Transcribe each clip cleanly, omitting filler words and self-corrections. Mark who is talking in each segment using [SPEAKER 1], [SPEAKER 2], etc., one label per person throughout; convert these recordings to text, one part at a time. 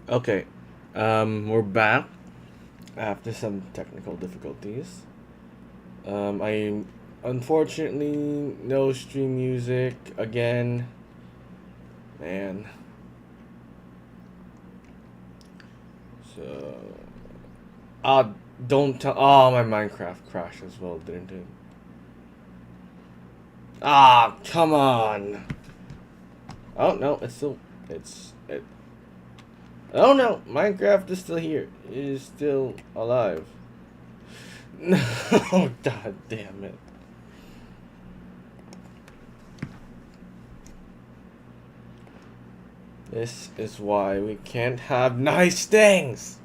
[SPEAKER 1] Okay, we're back after some technical difficulties. I unfortunately no stream music again, man. So, ah, don't tell. Oh, my Minecraft crashed as well, didn't it? Ah, come on. Oh no, it's still, it's it. Oh no, Minecraft is still here. It is still alive. No, god damn it. This is why we can't have nice things.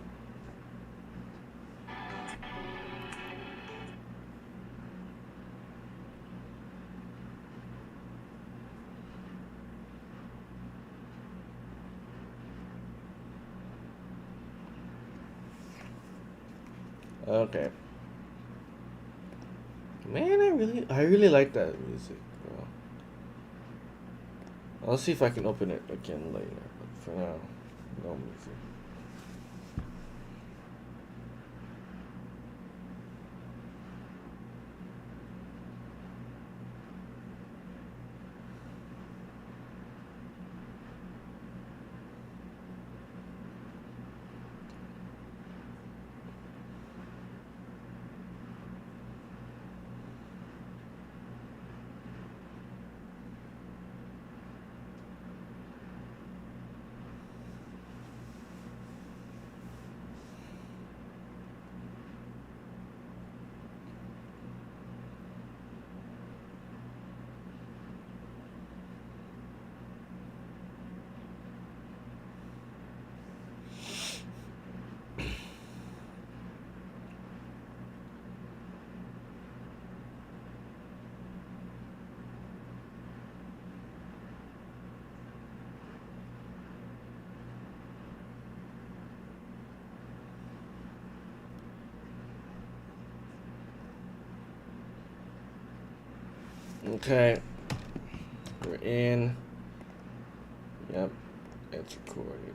[SPEAKER 1] Okay. Man, I really like that music, bro. I'll see if I can open it again later, but for now, no music. Okay, we're in. Yep, it's recorded.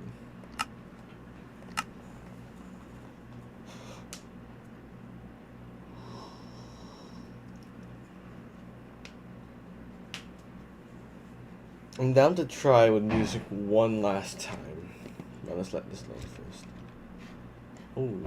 [SPEAKER 1] I'm down to try with music one last time. Now let's let this load first. Oh.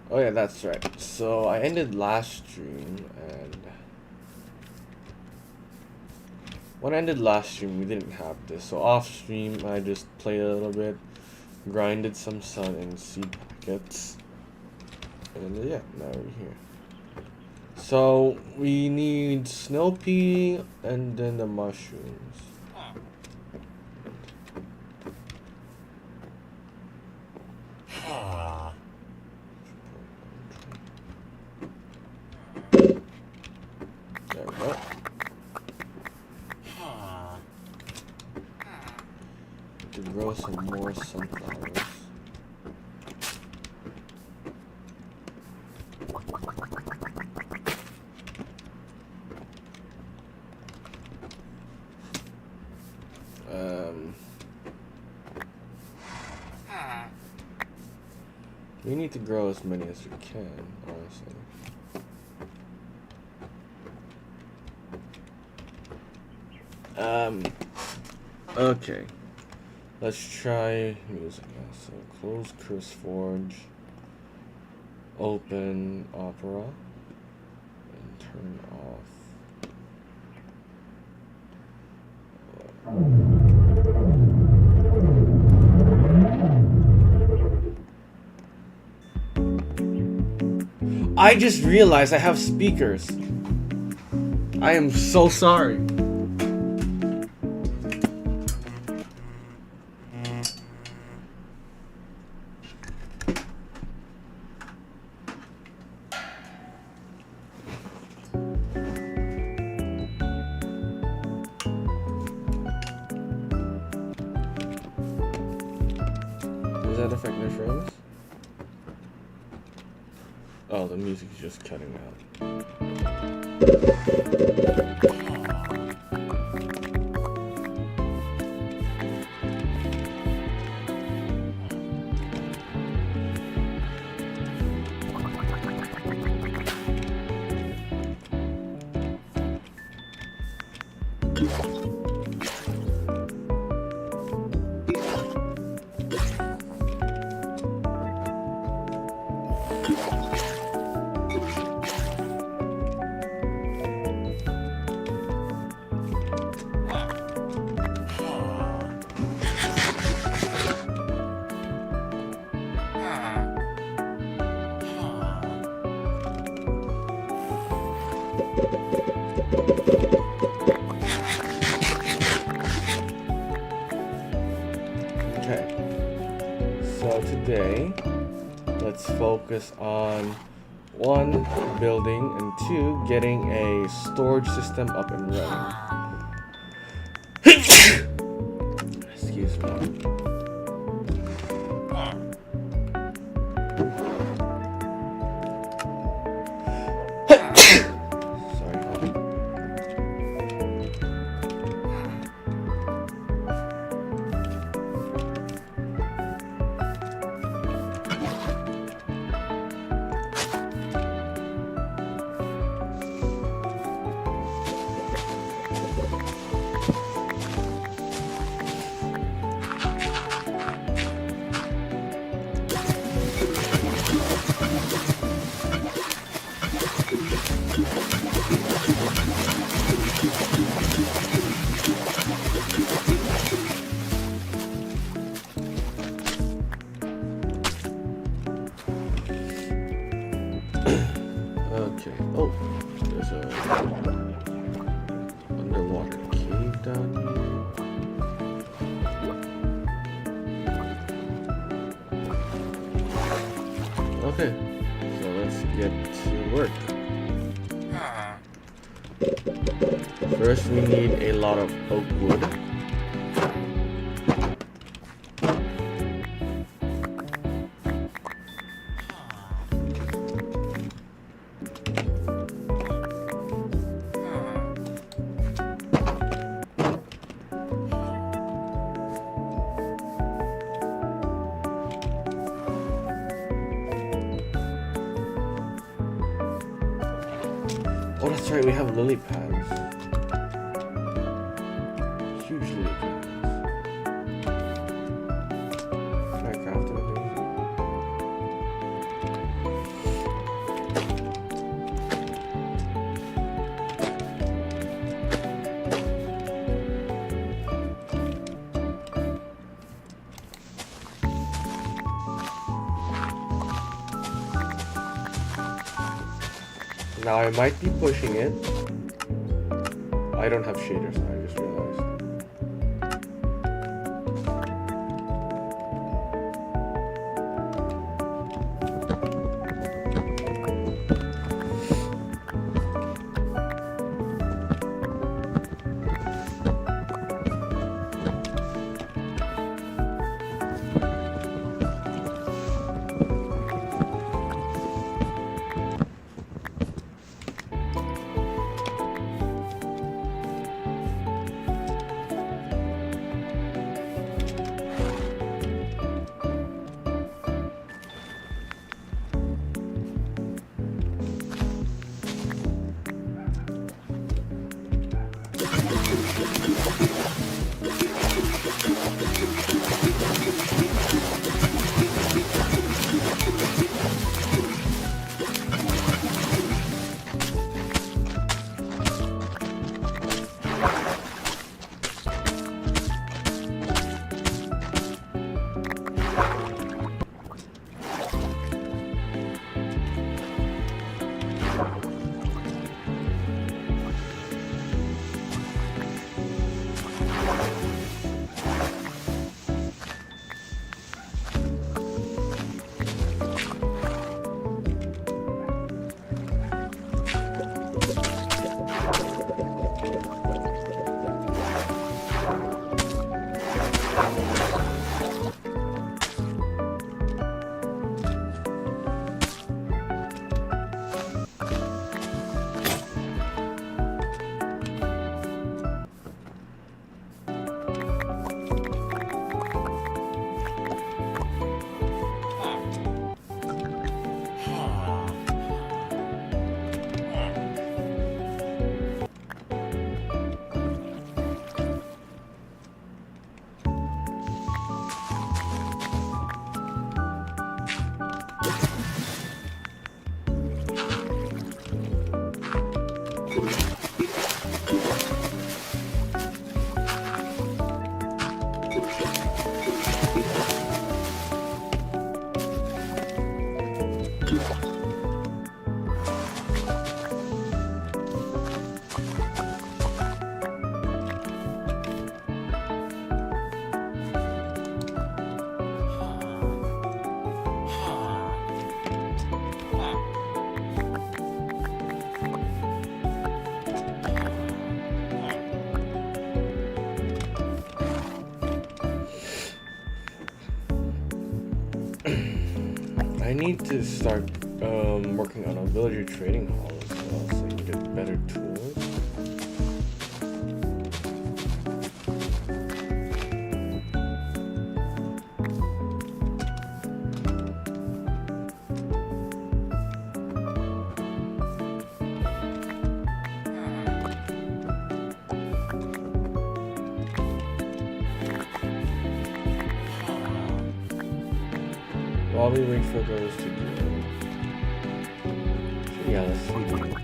[SPEAKER 1] Oh yeah, that's right. So I ended last stream, and when I ended last stream, we didn't have this. So off stream, I just played a little bit, grinded some sun and seed packets, and yeah, now we're here. So we need snow pea and then the mushrooms. There we go. To grow some more sunflowers. We need to grow as many as we can, honestly. Okay. Let's try music now. So close CurseForge, open Opera, and turn off. I just realized I have speakers. I am so sorry. Does that affect my frames? Oh, the music is just cutting out. Okay, so today let's focus on 1, building, and 2, getting a storage system up and running. Excuse me. Okay. Oh, there's a underwater cave down here. Okay, so let's get to work. First, we need a lot of oak wood. Oh, that's right, we have lily pads. Huge lily pads. Can I craft anything? Now I might be pushing it. I don't have shaders now, I just realized. I need to start working on a villager trading hall as well, so I can get better tools. While we wait for those to grow. So yeah, let's feed it.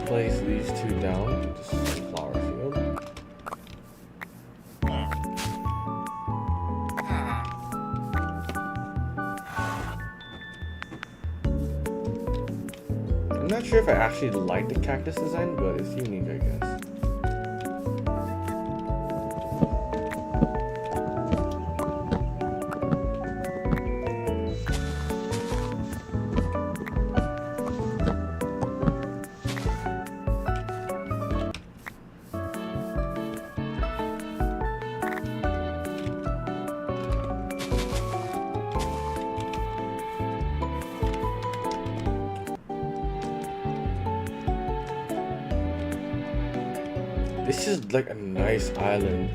[SPEAKER 1] Place these two down. This is a flower field. I'm not sure if I actually like the cactus design, but it's unique, I guess. This is like a nice island.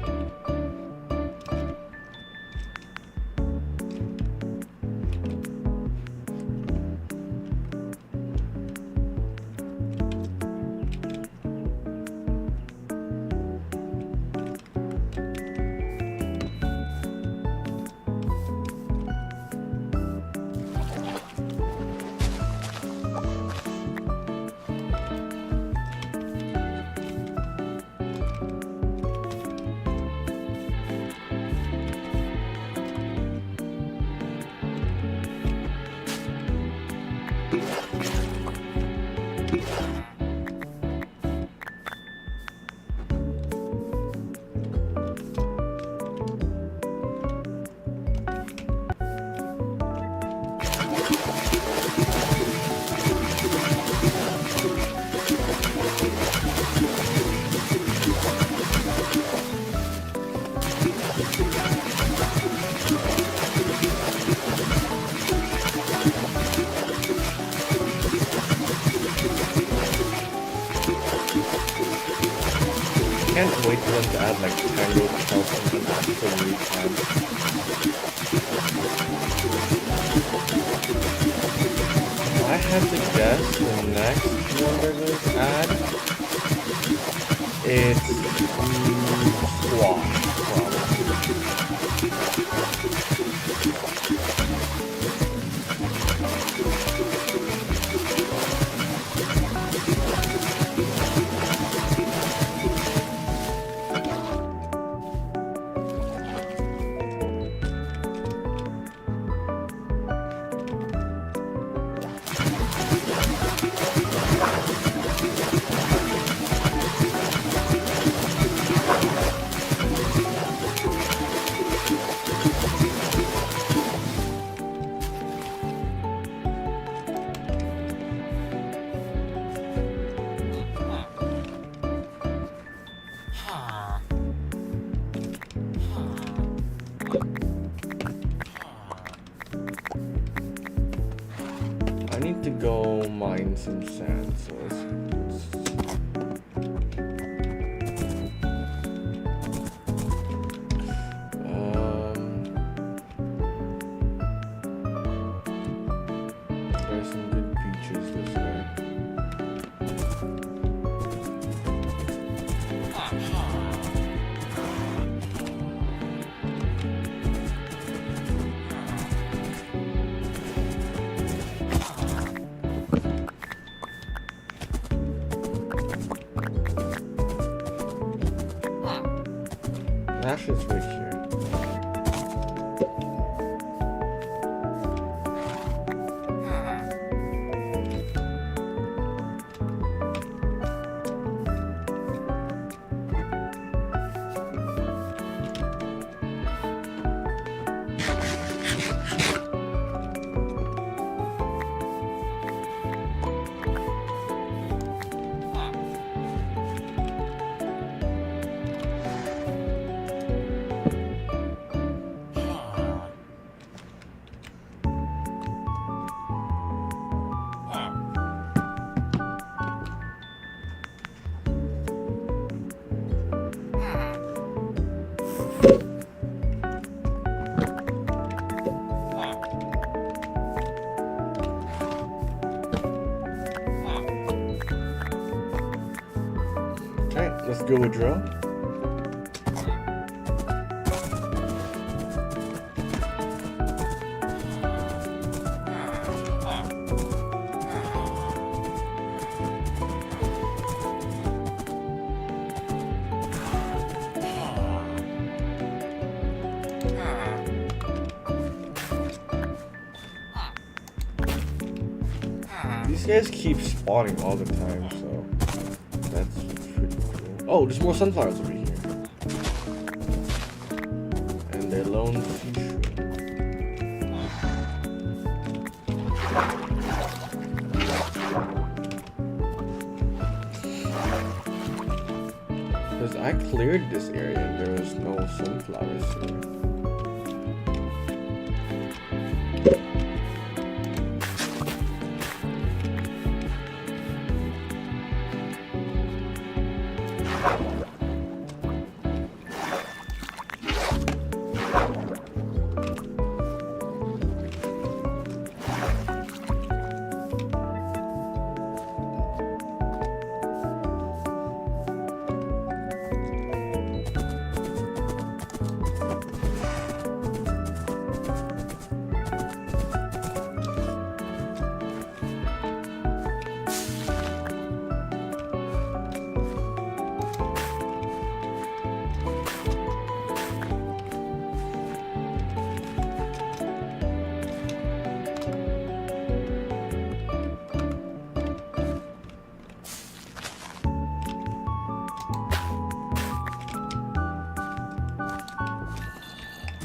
[SPEAKER 1] Can't wait for them to add like tangled shells and actually add. I had to guess the next one they're going to add. It's squash, I need to go mine some sand, so there's some good beaches this way. Actually, it's right here. Let's go withdraw. These guys keep spawning all the time, so that's pretty cool. Oh, there's more sunflowers over here. And they're lone feature. Because I cleared this area and there was no sunflowers here.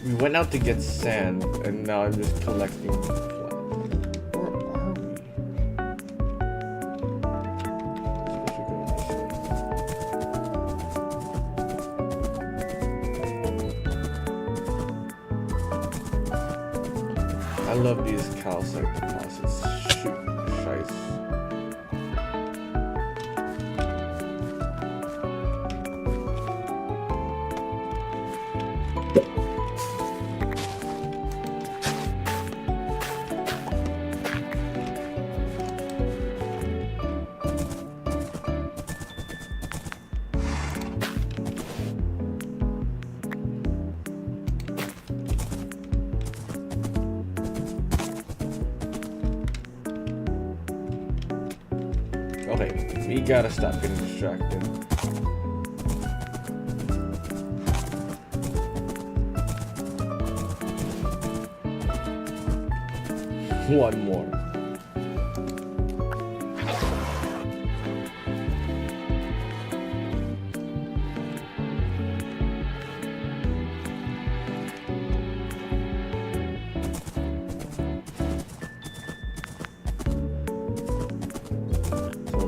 [SPEAKER 1] We went out to get sand, and now I'm just collecting. Where are we? I love these calcite deposits. Shoot, shice. Okay, we gotta stop getting distracted. One more.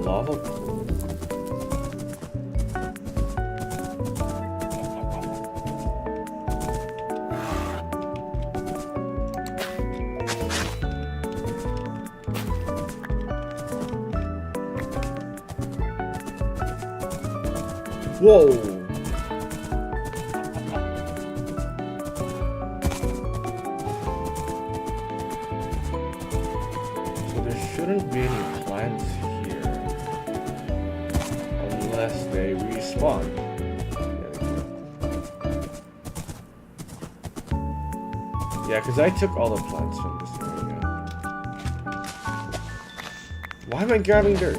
[SPEAKER 1] Lava pool. Whoa! So there shouldn't be any plants here. Unless they respawn. Yeah, because I took all the plants from this area. Why am I grabbing dirt?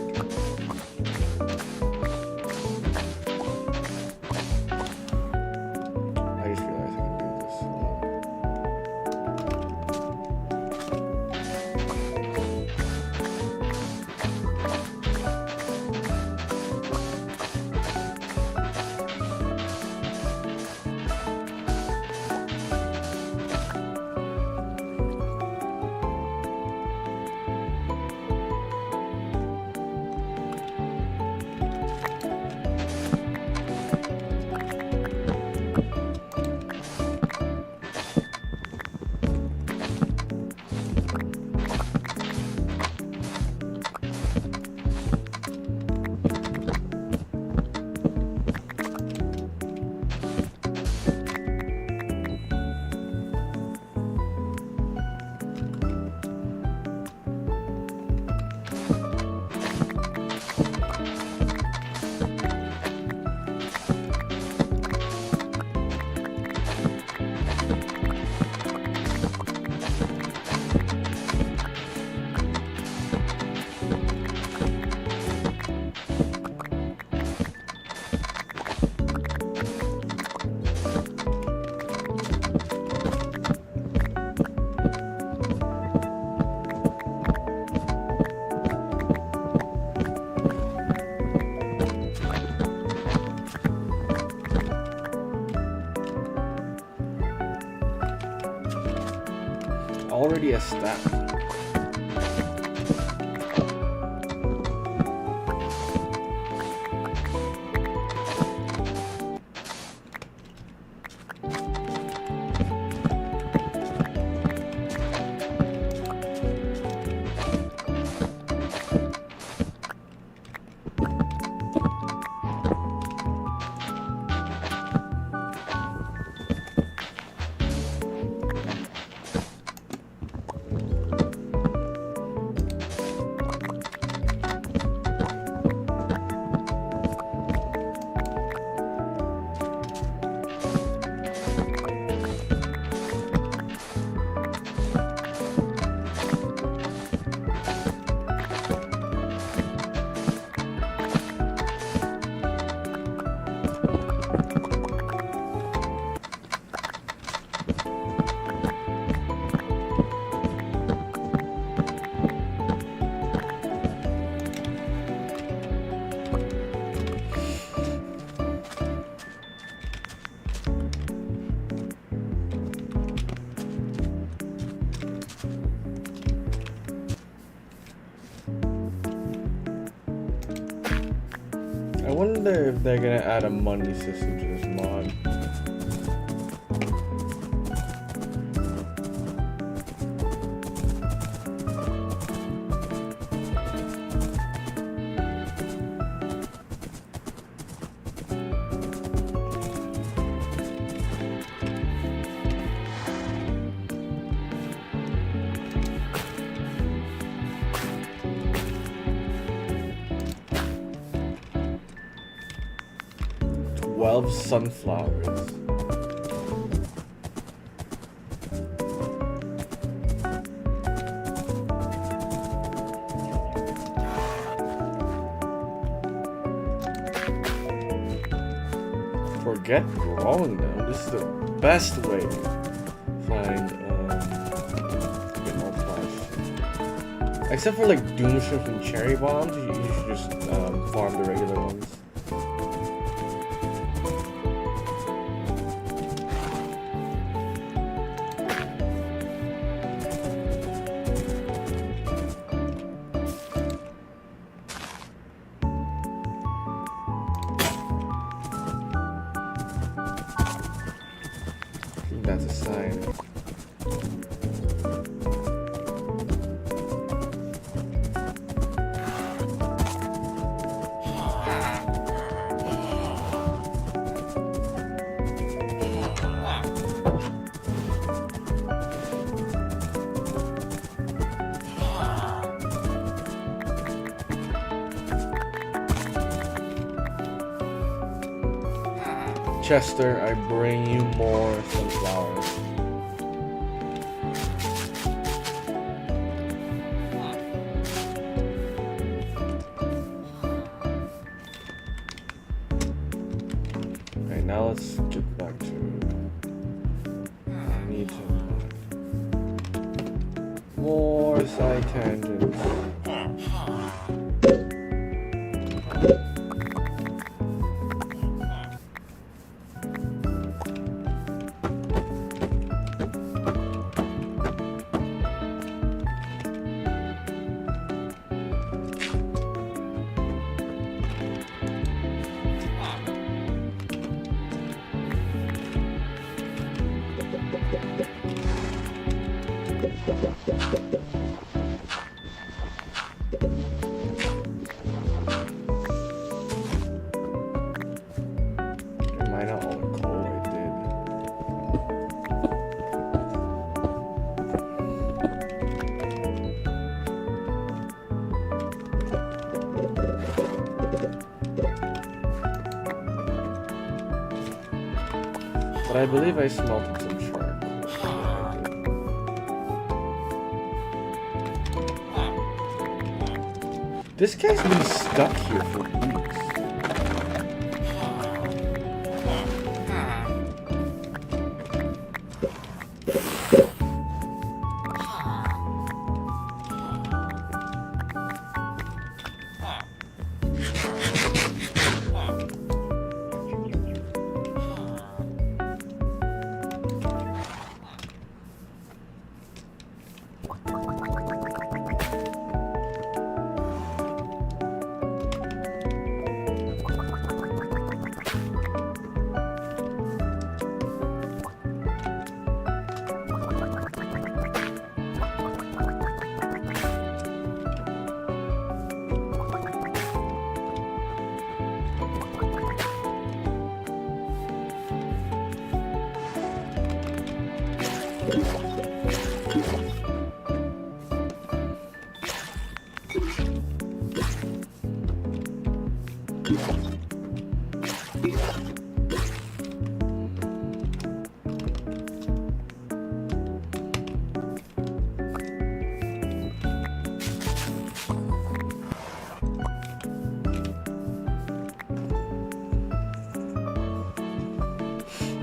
[SPEAKER 1] already a stack. I wonder if they're gonna add a money system to this mod. 12 sunflowers. Forget growing them. This is the best way to find get more plants. Except for like doomships and cherry bombs, you should just farm the regular ones. That's a sign. Chester, I bring you more sunflowers. Alright, now let's get back to... I need some more side tangents. Mine out all the coal I did. But I believe I smelted some charcoal. This guy's been stuck here for weeks.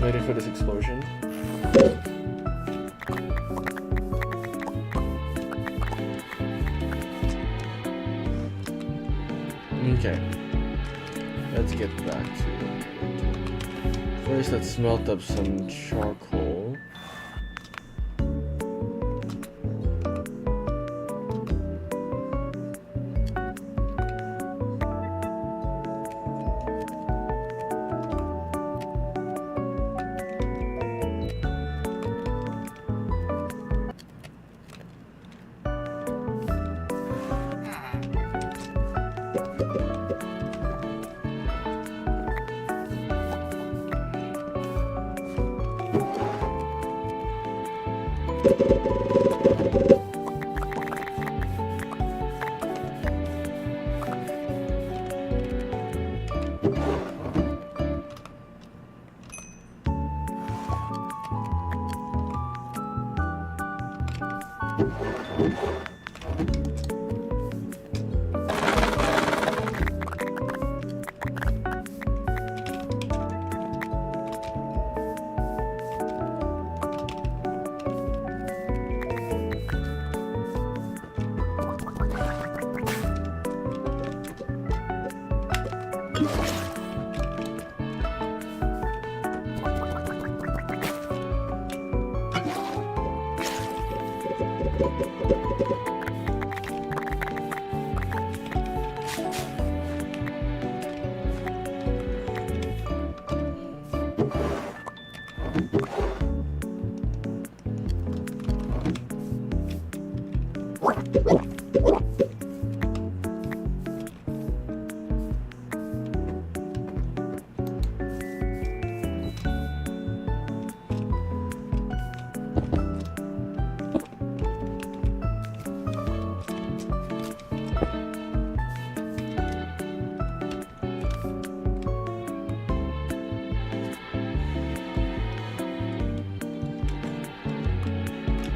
[SPEAKER 1] Ready for this explosion? Okay. Let's get back to it. First, let's smelt up some charcoal.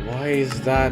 [SPEAKER 1] Why is that?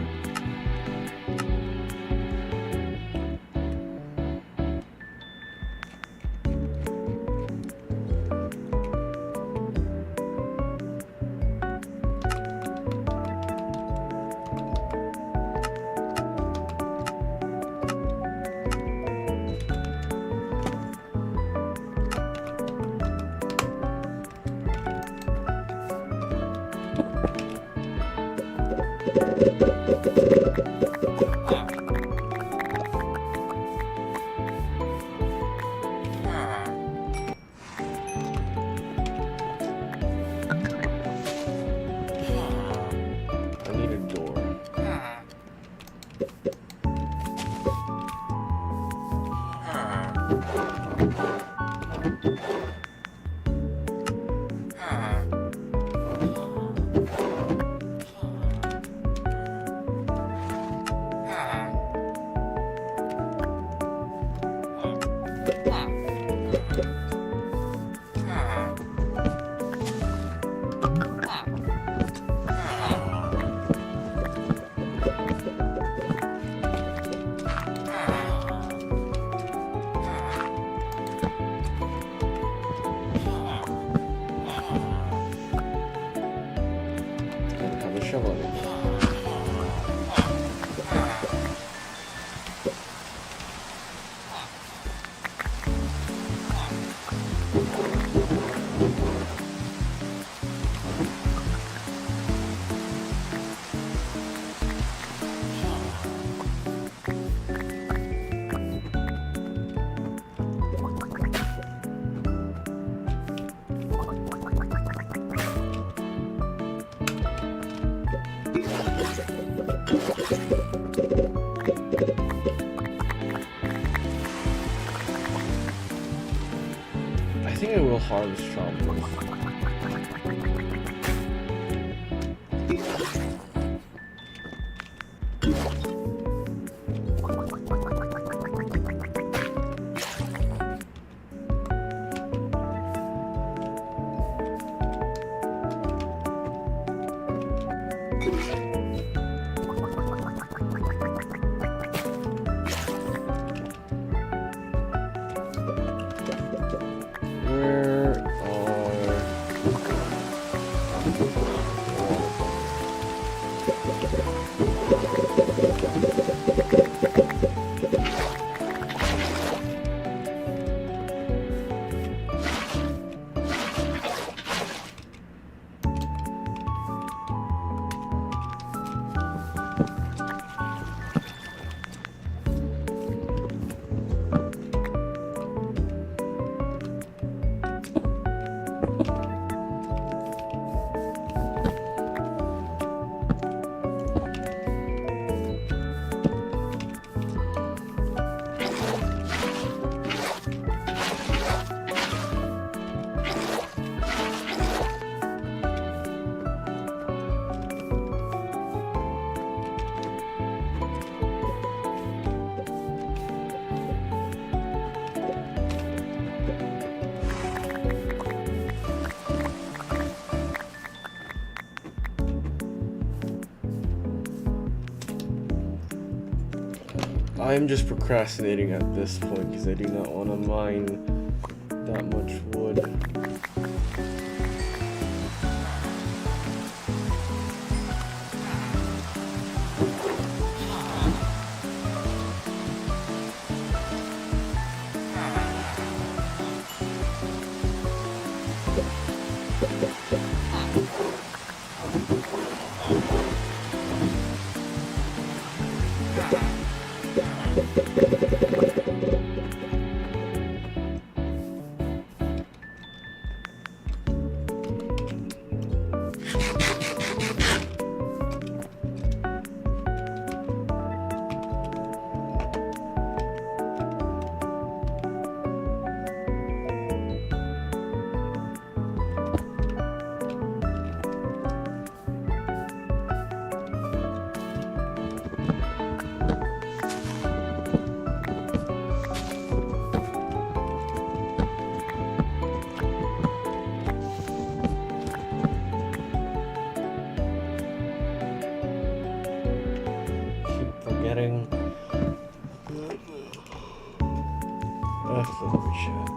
[SPEAKER 1] I need a door. Don't have a shovel anymore. I think I will harvest shovels. I'm just procrastinating at this point because I do not want to mine that much wood. Forgetting. Let me chat.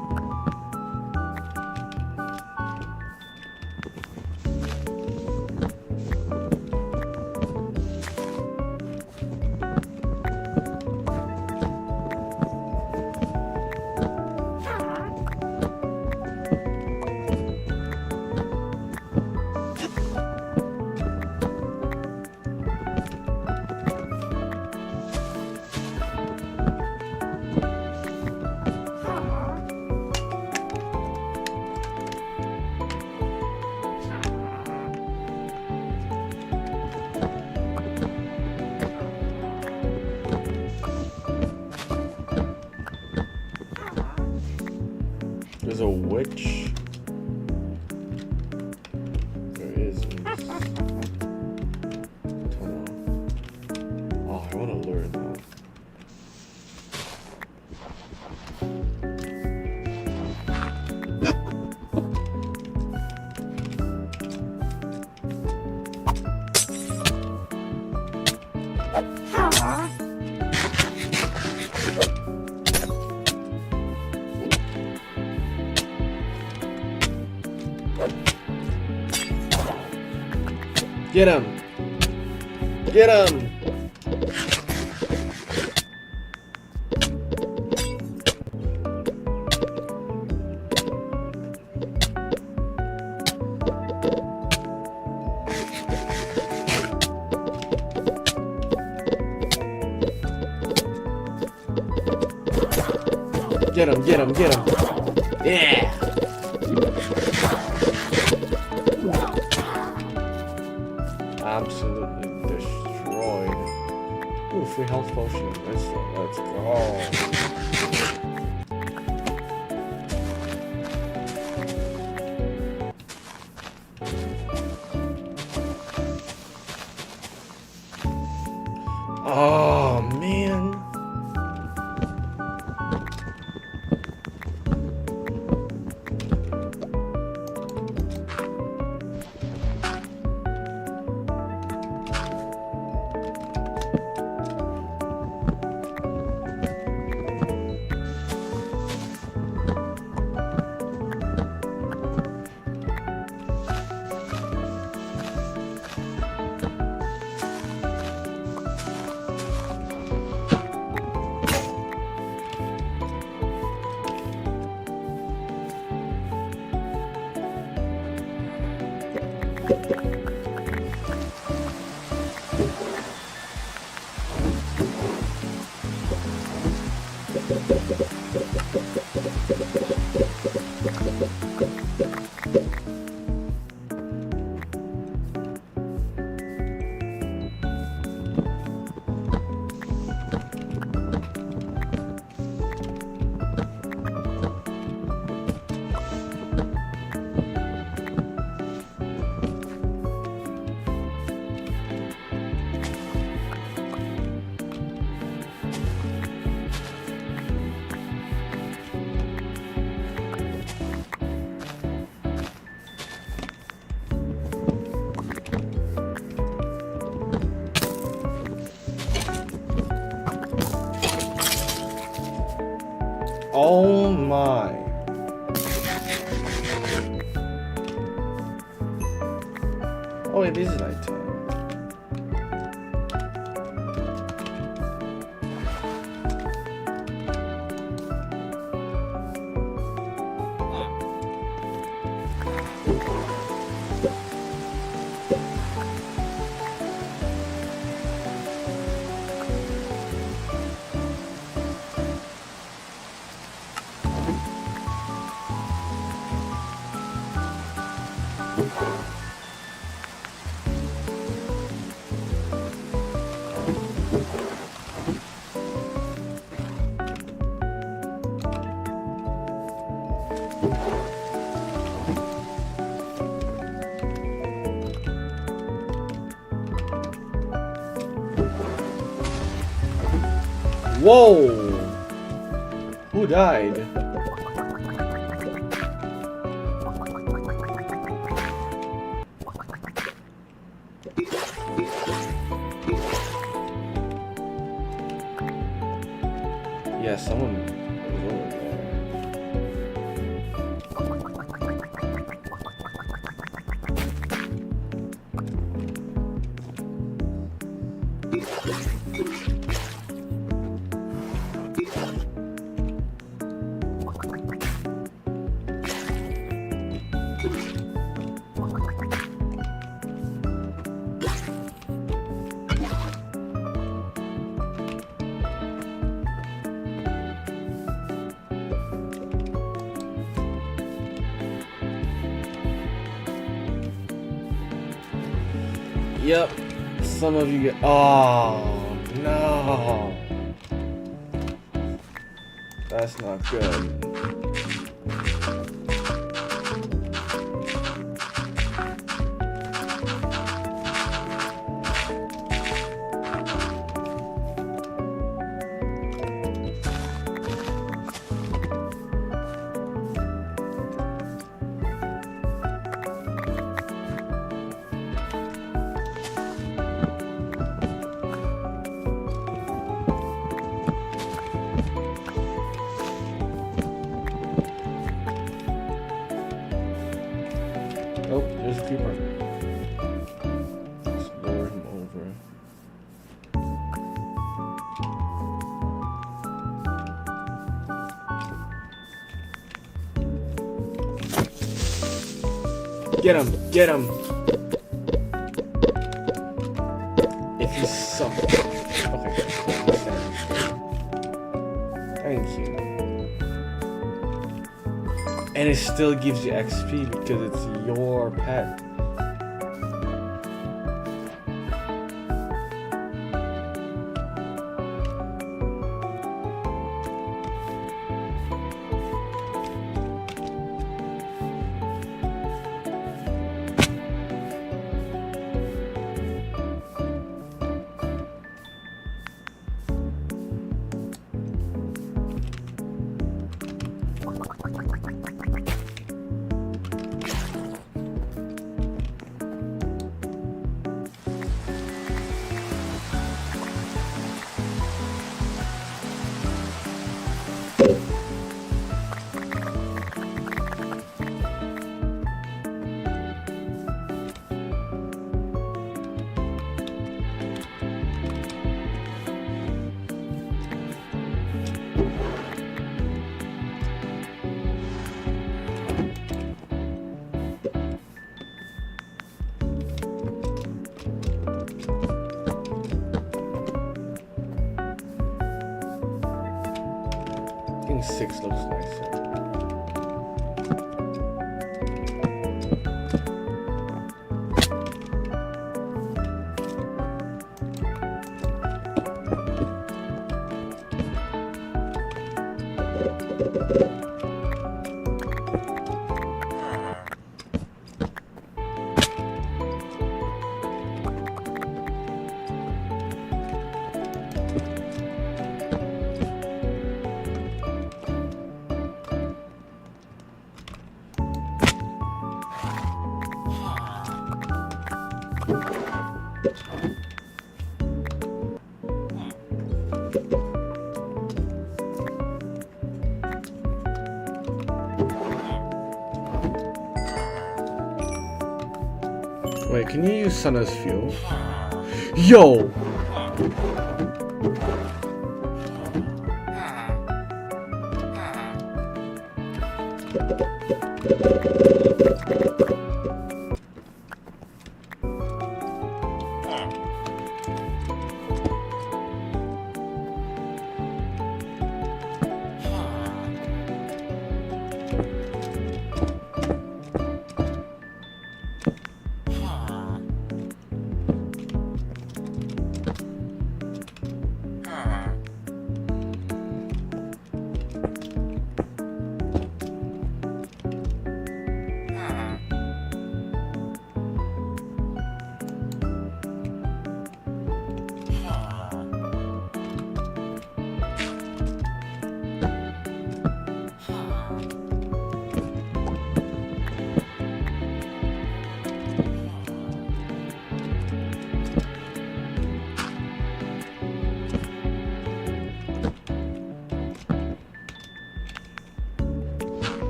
[SPEAKER 1] There's a witch. There is. Oh, I want to learn that. Get him! Get him! Get him, get him, get him! Yeah! Absolutely destroyed. Ooh, free health potion. Let's go. Oh man. my. Oh, it is nighttime. Whoa! Who died? Yeah, someone was over there. Yep, some of you get. Oh no, that's not good. Oh, there's a creeper. Let's lure him over. Get him! Get him! If you suck. Okay. Thank you. And it still gives you XP because it's your pet. I think 6 looks nicer. can you use sun as fuel? Yo!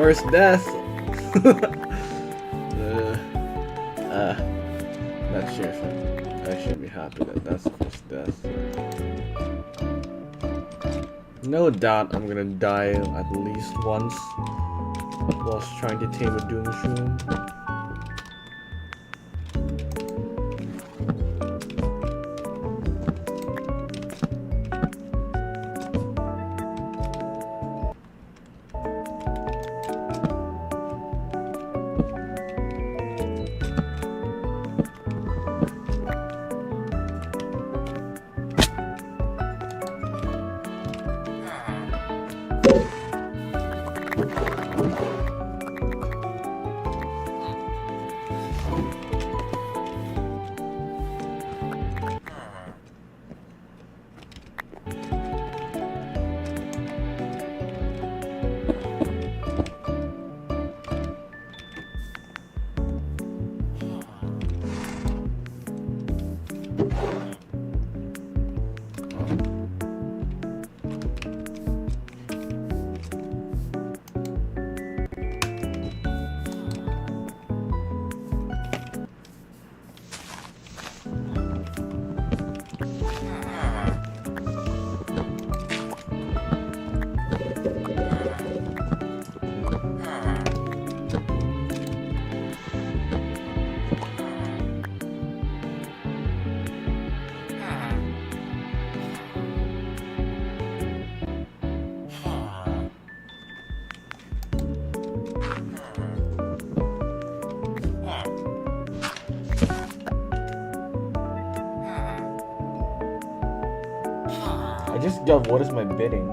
[SPEAKER 1] First death. Not sure if I should be happy that that's the first death. No doubt I'm gonna die at least once whilst trying to tame a Doomshroom. I just got what is my bidding?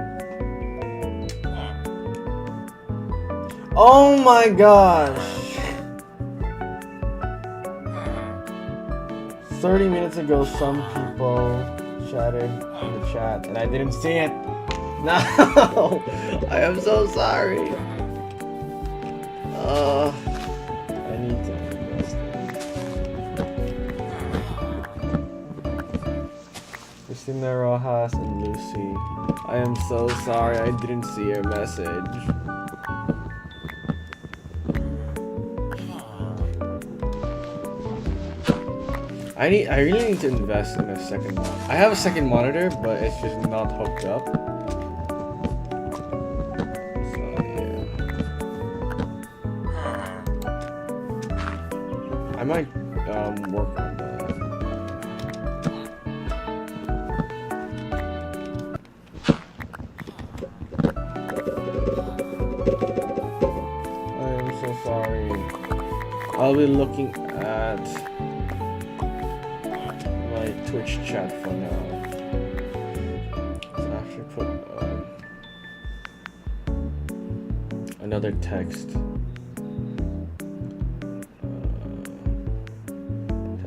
[SPEAKER 1] Oh my gosh! 30 minutes ago, some people chatted in the chat, and I didn't see it. No, I am so sorry. I need to invest in Christina Rojas and Lucy. I am so sorry. I didn't see your message. I really need to invest in a second monitor. I have a second monitor, but it's just not hooked up. So yeah. I might work on that. I am so sorry. I'll be looking at Twitch chat for now. Let's actually put another text.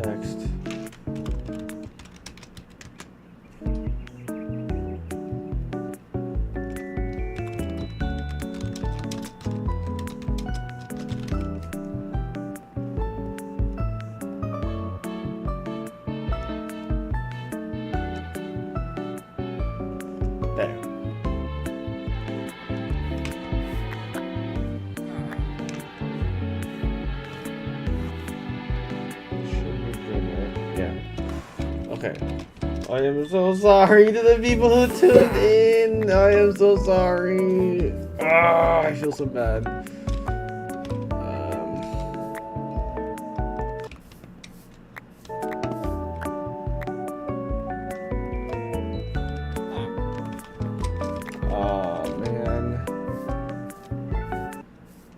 [SPEAKER 1] Text. There. Should be good, right? Yeah. Okay. I am so sorry to the people who tuned in. I am so sorry. I feel so bad.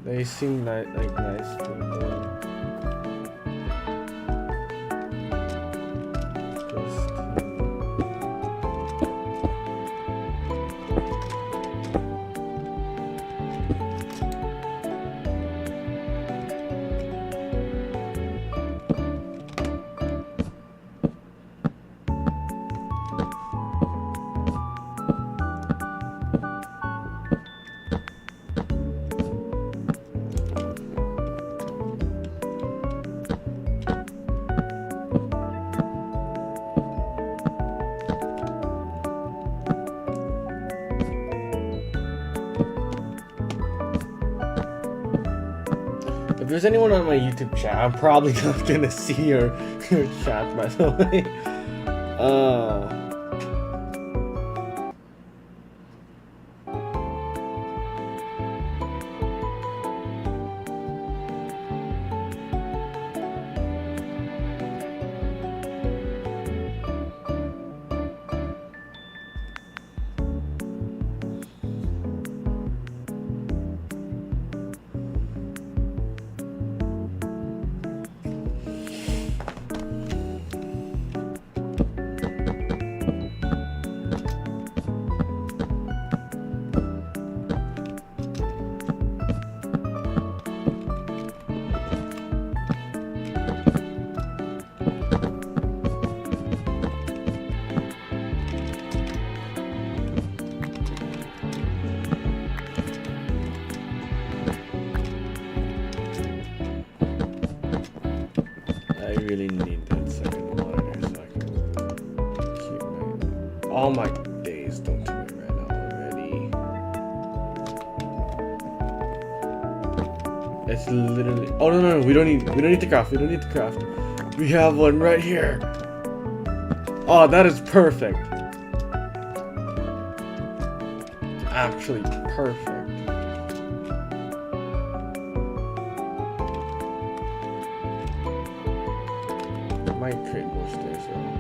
[SPEAKER 1] They seem like nice people. there's anyone on my YouTube chat, I'm probably not gonna see your chat, by the way. I really need that second monitor so I can keep my... All my days don't do it right now already. It's literally... Oh no, we don't need to craft. We don't need to craft. We have one right here. Oh, that is perfect. Actually perfect. Might create more stairs though.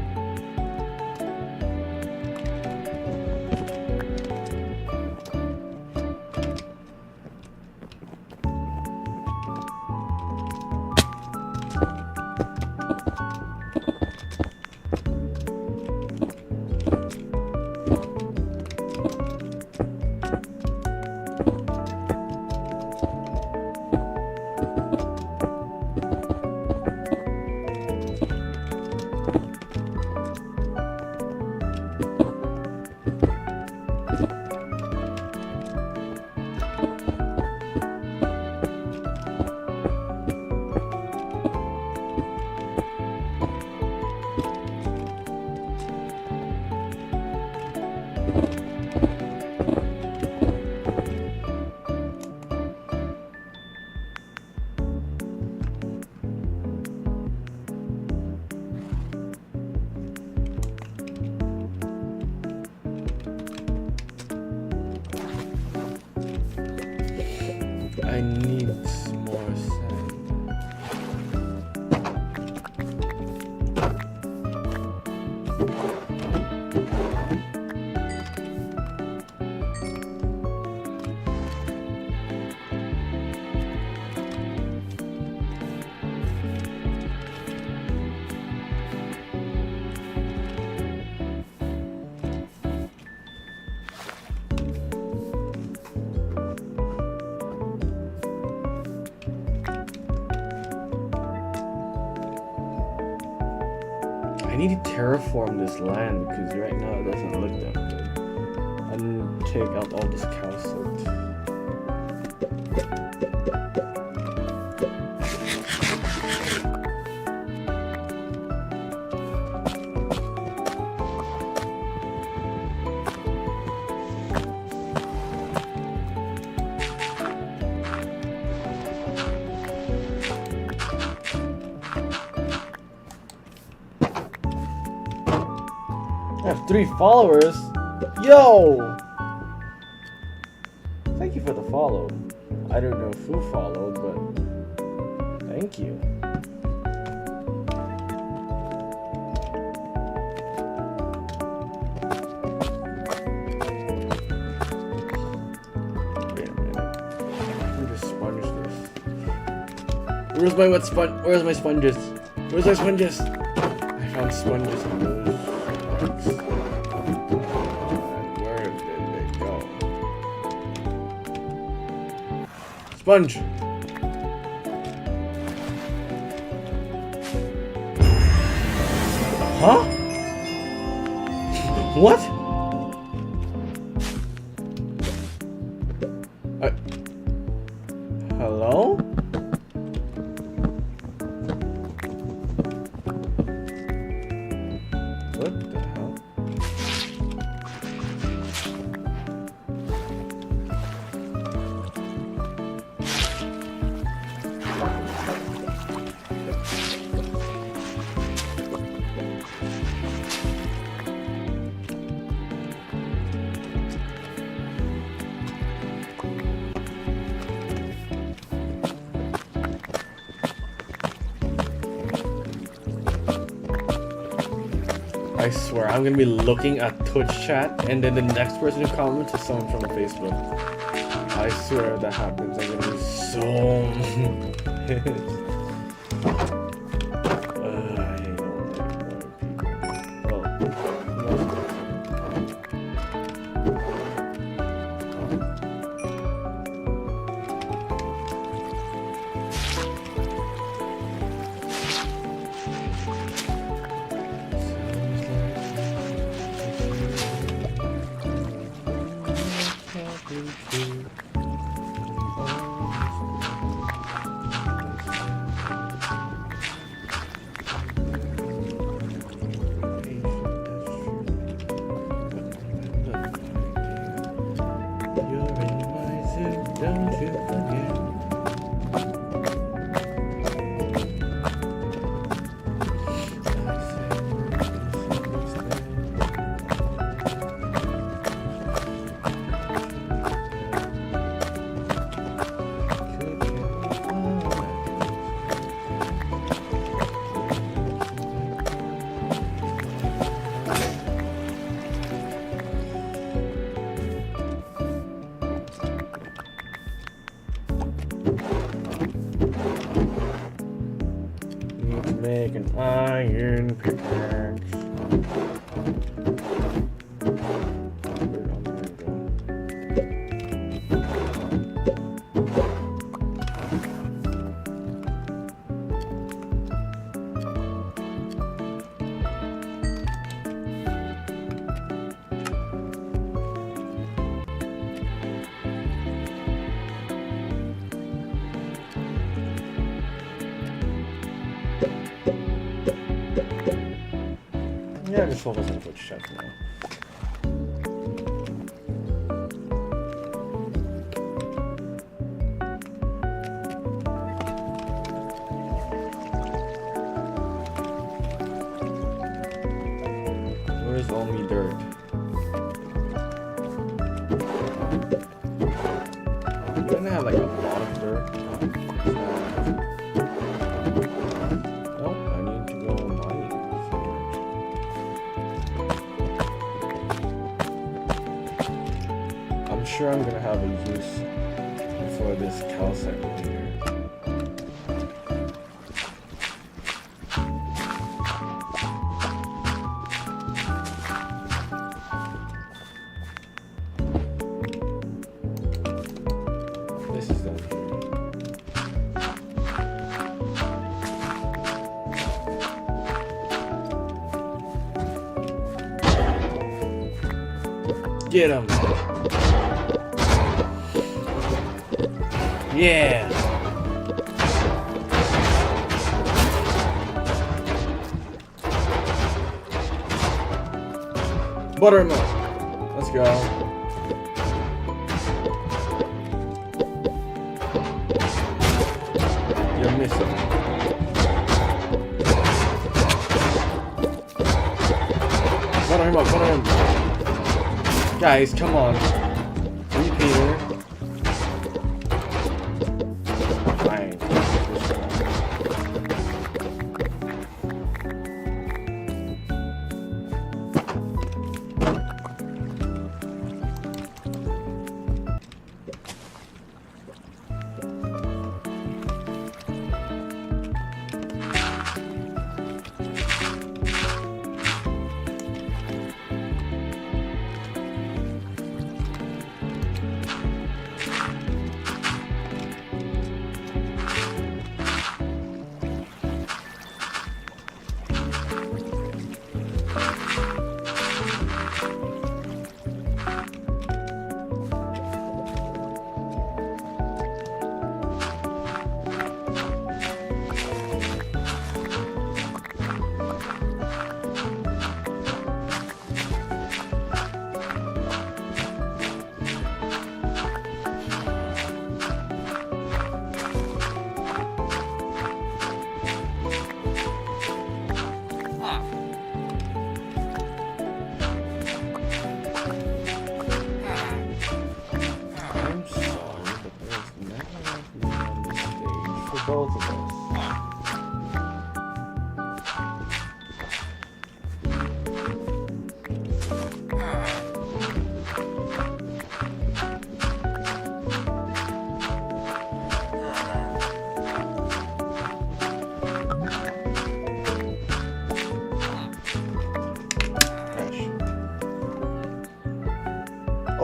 [SPEAKER 1] I need some more sand. I need to terraform this land because right now it doesn't look that good. And take out all this calcite. I have 3 followers. Yo! Thank you for the follow. I don't know who followed, but thank you. Wait a minute. Let me just sponge this. Where's my wet sponge? Where's my sponges? Where's my sponges? I found sponges in those. Where did they go? Sponge! Huh? What? Hello? What the hell? I swear, I'm gonna be looking at Twitch chat, and then the next person who comments is someone from Facebook. I swear that happens. I'm gonna be so pissed. I hate all that people. Don't you forget. Make an iron pickaxe. Yeah, just focus on Twitch chat now. Where's all me dirt? I'm gonna have like a lot of dirt. Oh, I need to go mining for it. I'm sure I'm gonna have a use for this calcite over here. This is down here. Get him! Yeah! Buttermilk! Let's go. You're missing. Buttermilk, buttermilk! Guys, come on. Repeater. Fine.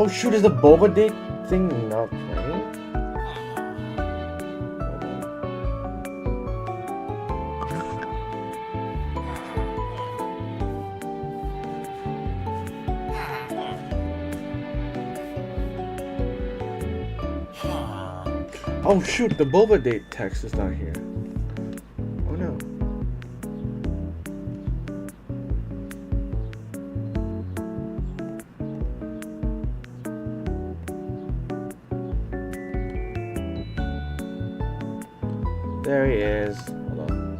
[SPEAKER 1] Oh shoot, is the Boba Date thing not playing? Oh shoot, the Boba Date text is not here. Oh no. There he is. Hold on.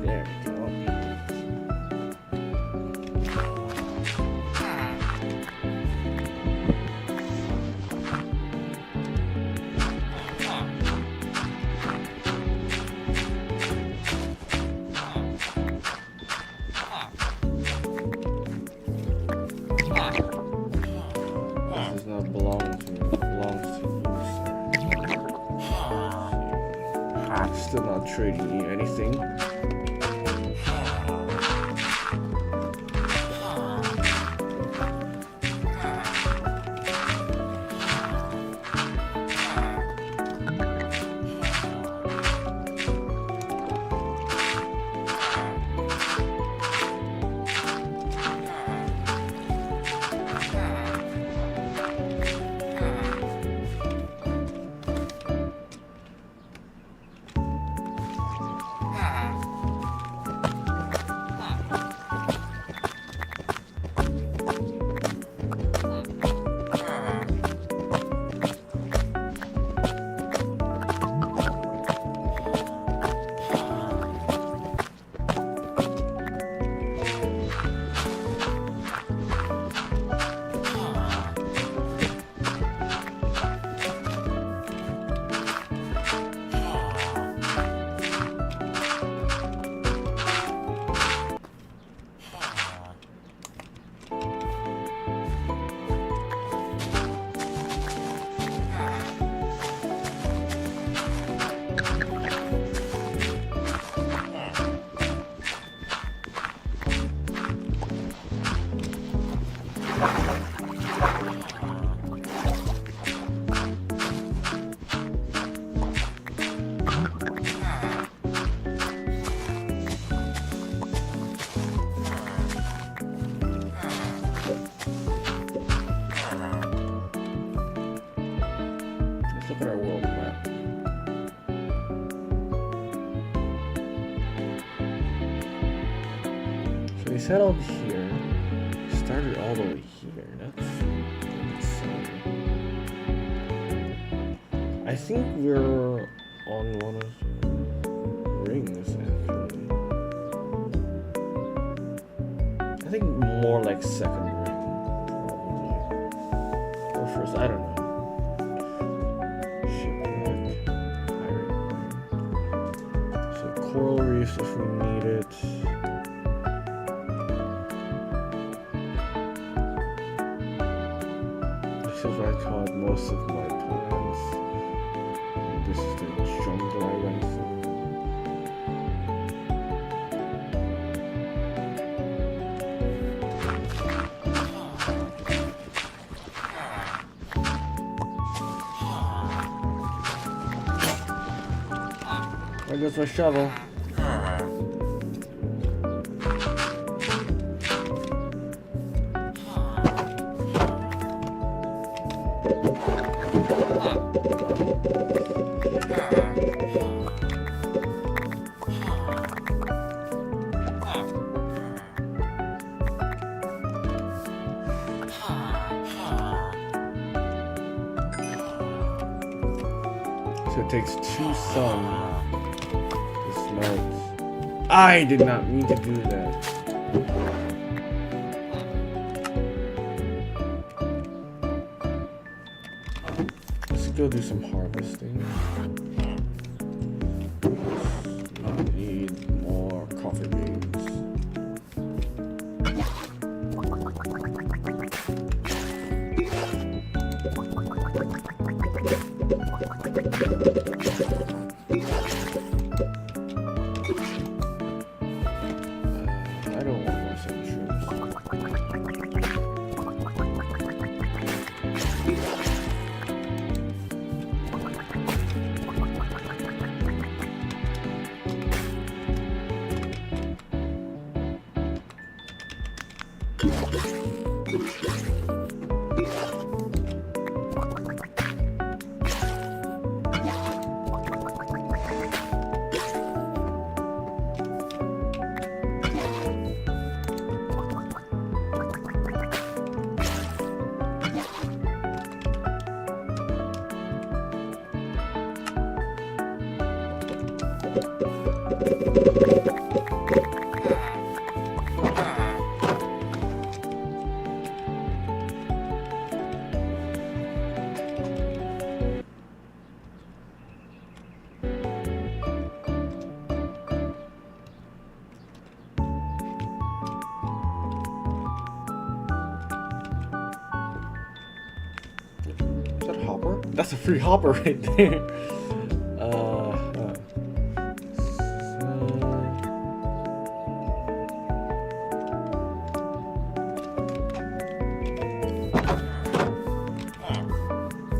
[SPEAKER 1] There we go. This does not belong to me. It belongs to you, sir. I'm still not trading you anything. Let's look at our world map. So we settled here, started all the way here. That's insane. I think we're on one of the rings, actually. I think more like second ring, probably. Or first, I don't know. Coral reefs if we need it. This is where I caught most of my plants. This is the jungle I went through. There goes my shovel. So it takes 2 sun. I did not mean to do that. Let's go do some harvesting. We need more coffee beans. I don't want more That's a free hopper right there.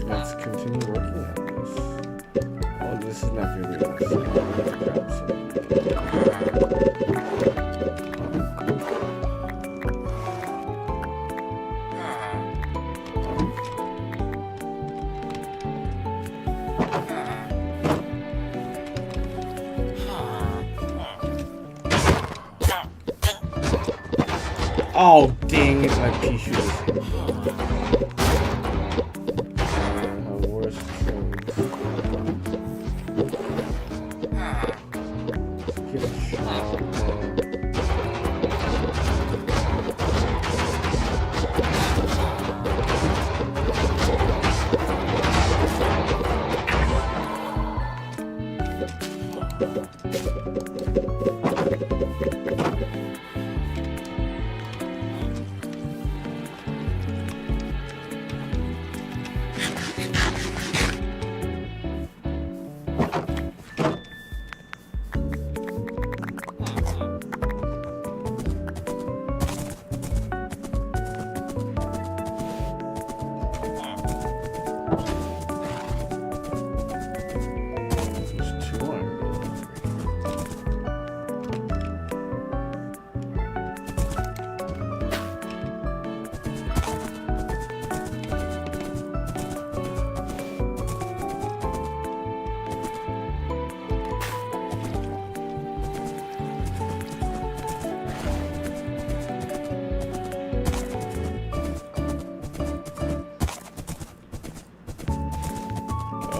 [SPEAKER 1] Let's continue working on this. Oh, this is not gonna be enough. Oh, dang it, my pea shooters. Worst things. Get a shot.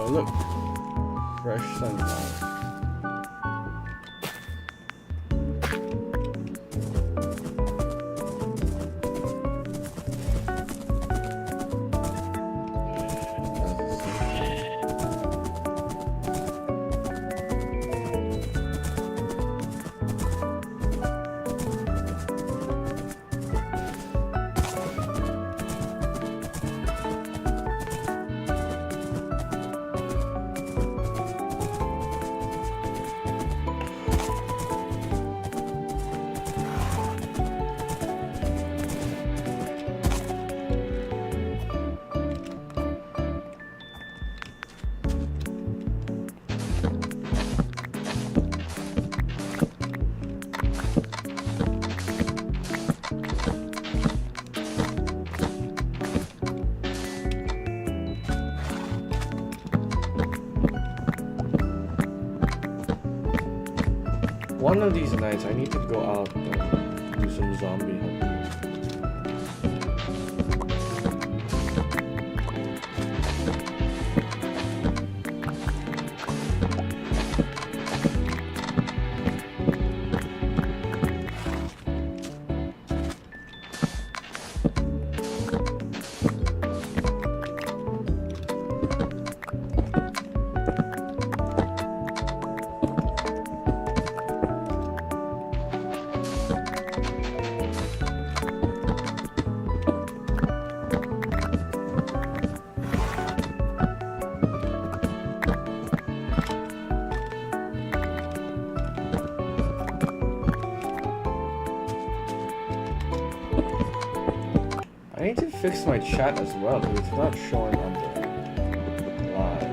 [SPEAKER 1] Look, fresh sunflower. One of these nights, I need to go out and do some zombie hunting. I need to fix my chat as well because it's not showing on the live.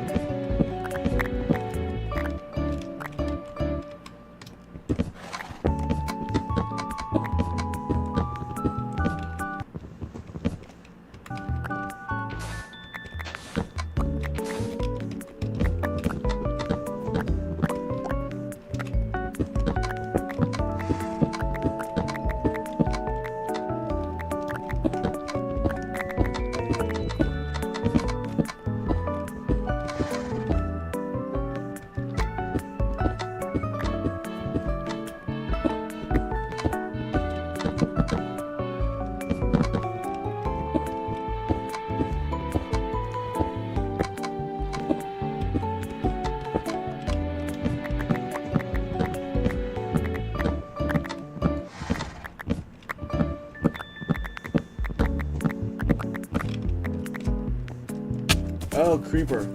[SPEAKER 1] creeper.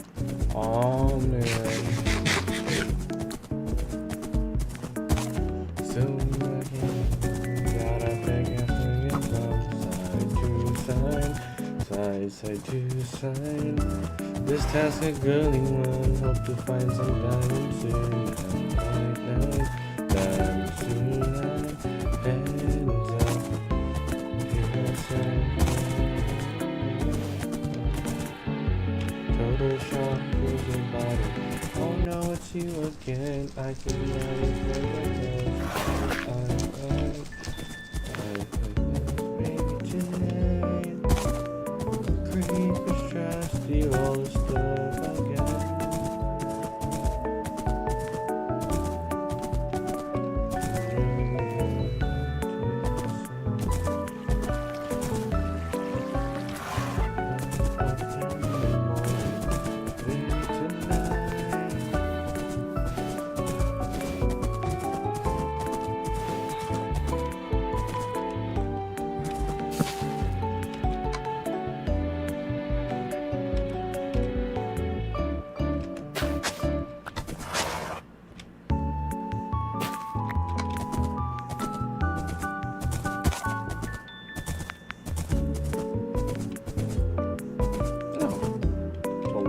[SPEAKER 1] Oh man. Still gotta pick side to side. This task is grueling one. Hope to find some diamonds soon. Diamonds tonight. Hands up. Give us total shock with your body. Oh no, it's you again. I can never forget. Baby tonight. Creepers try to steal all the stuff I got.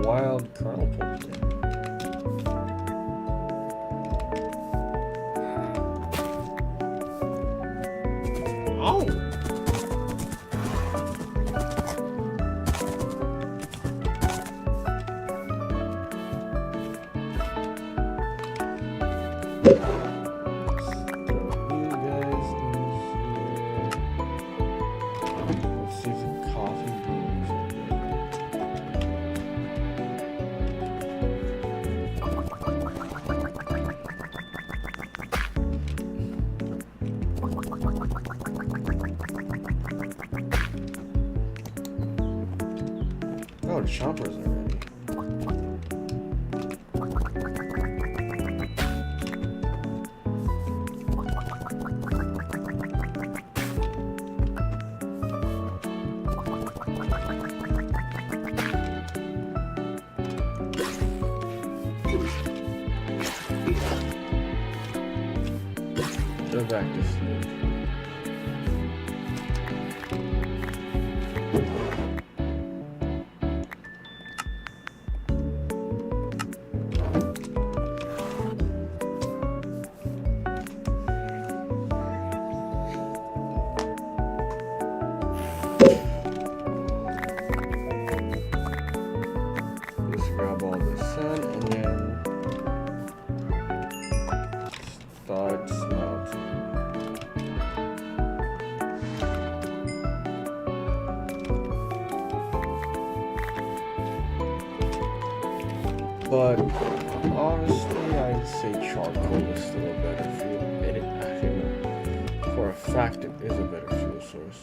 [SPEAKER 1] Wild kernel pulp. Oh! Let's see if the coffee beans are good. Oh, the choppers are ready. Go back to sleep. Just grab all the sun and then start smelting. But honestly, I'd say charcoal is still a better fuel. It actually, no, for a fact, it is a better fuel source.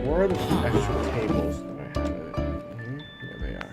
[SPEAKER 1] Where are the extra tables that I had in here? There they are.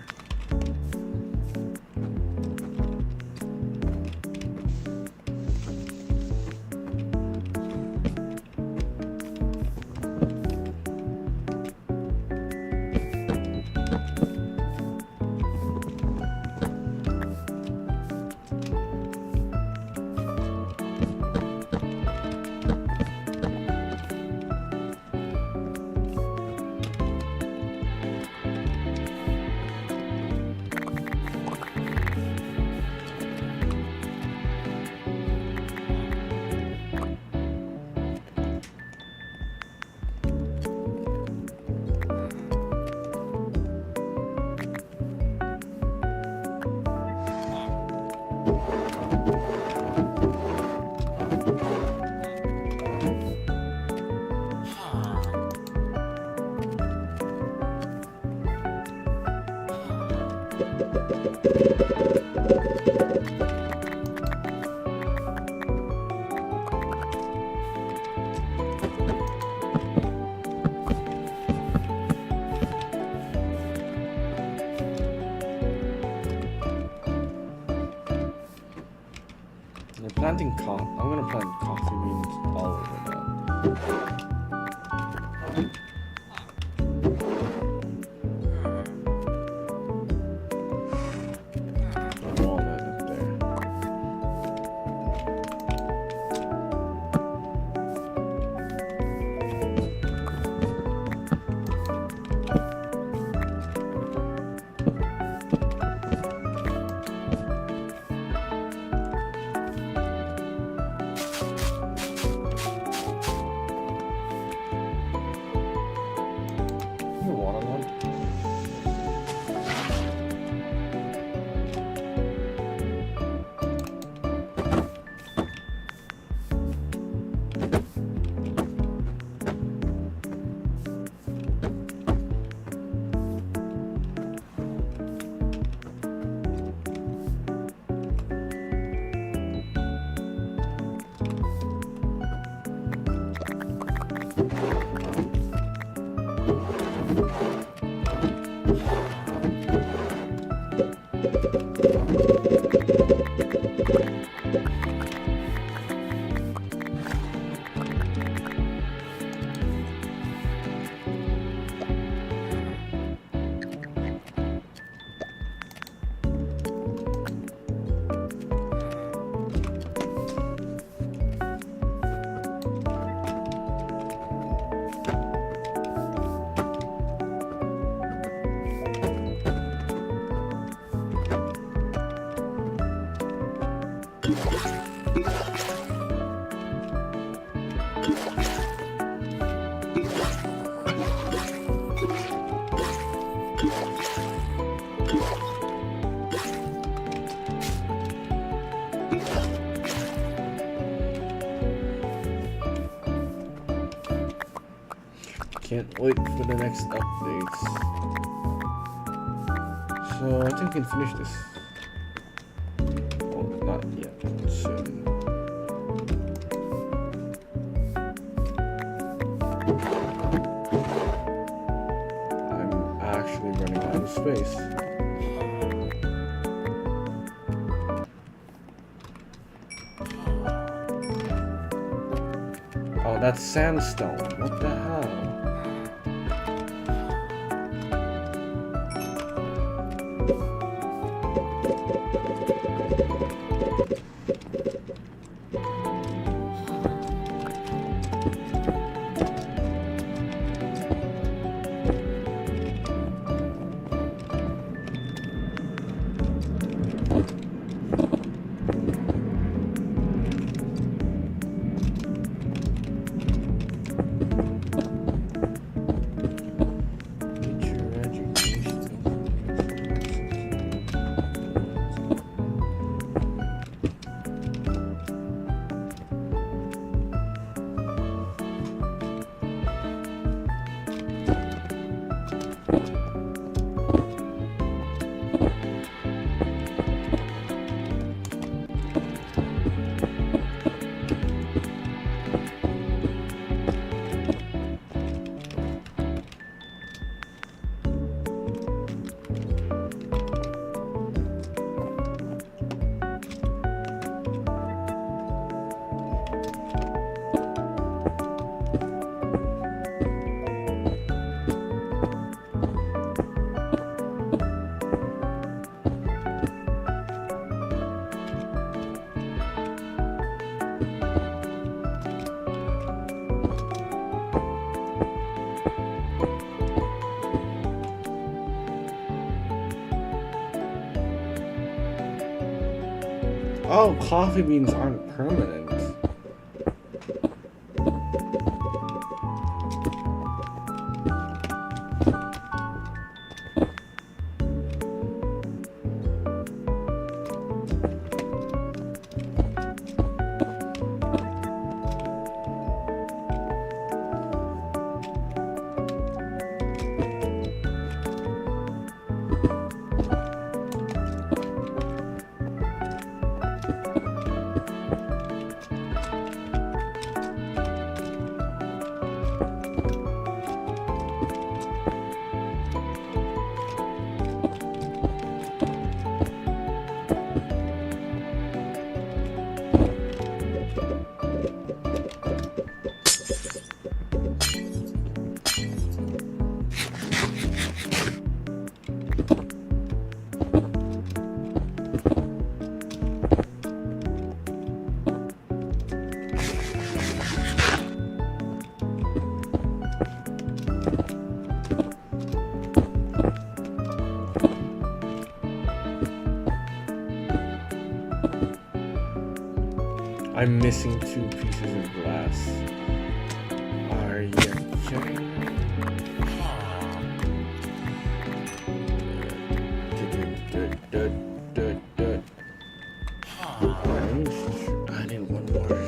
[SPEAKER 1] We're planting coffee. I'm gonna plant coffee beans all over that. Walnut up there. Your watermelon. Can't wait for the next updates. So I think we can finish this. Oh, not yet. Soon. I'm actually running out of space. Oh, that's sandstone. What the hell? Oh, coffee beans aren't permanent. I'm missing 2 pieces of glass. Are you kidding me? I need one more.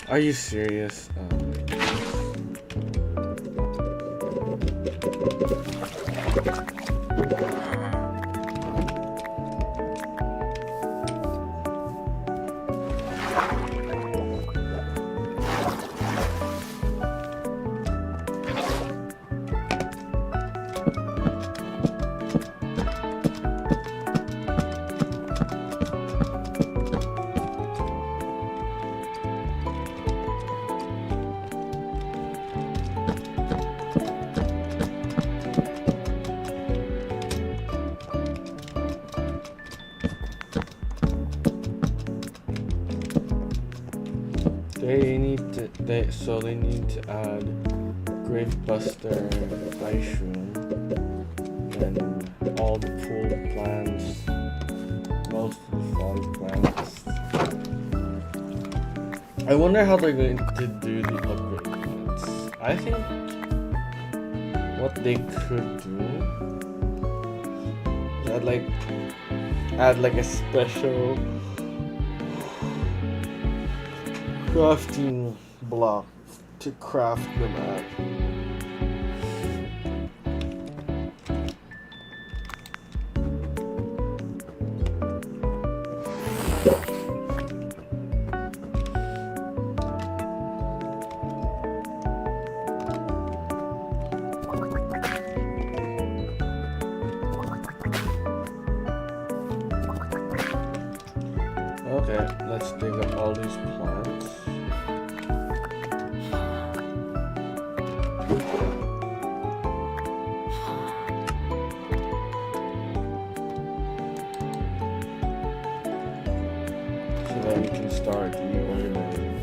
[SPEAKER 1] Are you serious? They need to add Gravebuster, Ice Room, and all the pool plants, most of the farm plants. I wonder how they're going to do the upgrade plants. I think what they could do is add like a special crafting block to craft them at. Okay, let's dig up all these plants. So that we can start reorganizing.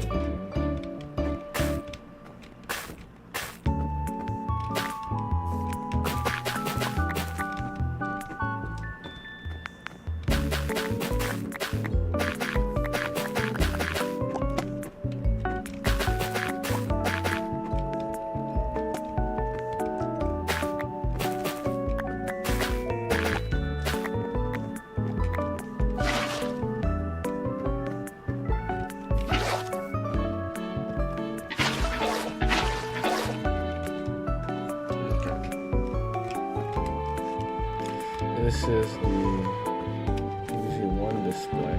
[SPEAKER 1] This is the usually one display.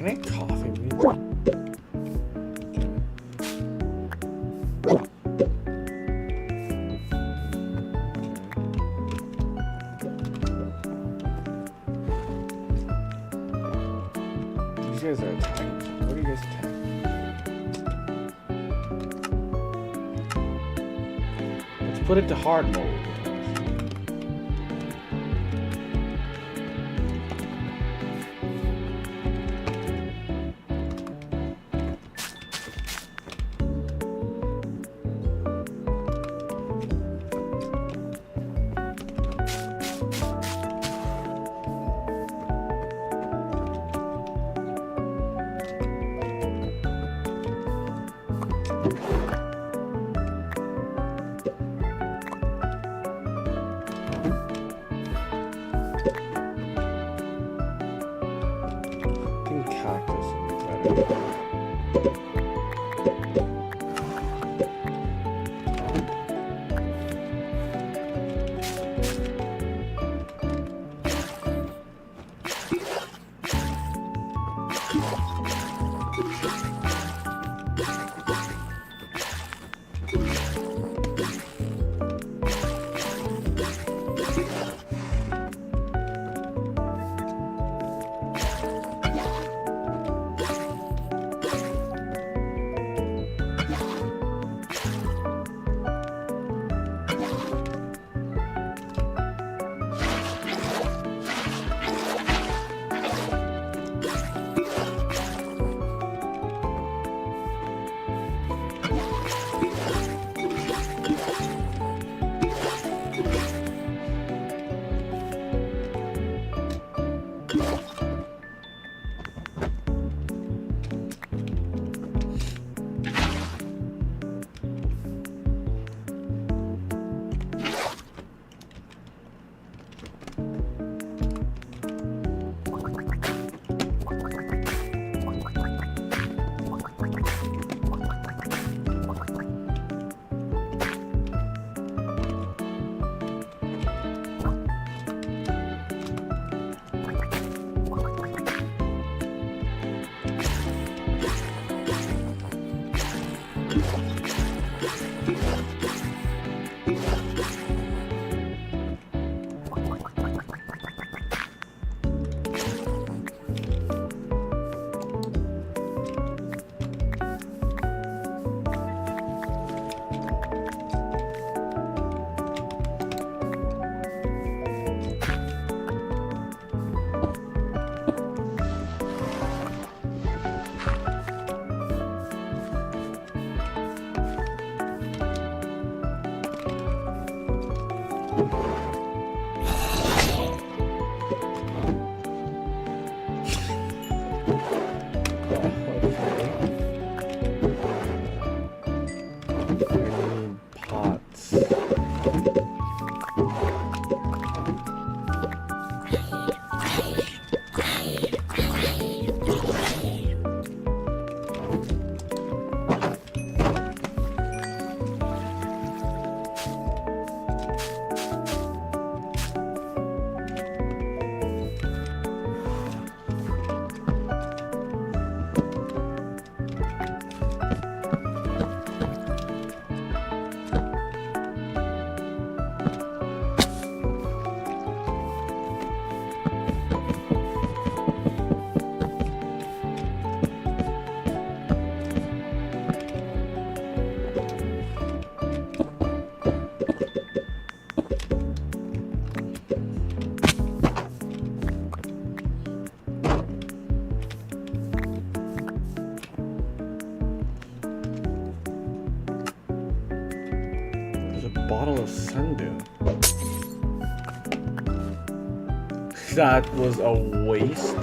[SPEAKER 1] Can I coffee me? These guys are attacking. What are you guys attacking? Let's put it to hard mode. Cactus would be better. Bottle of Sundew. That was a waste.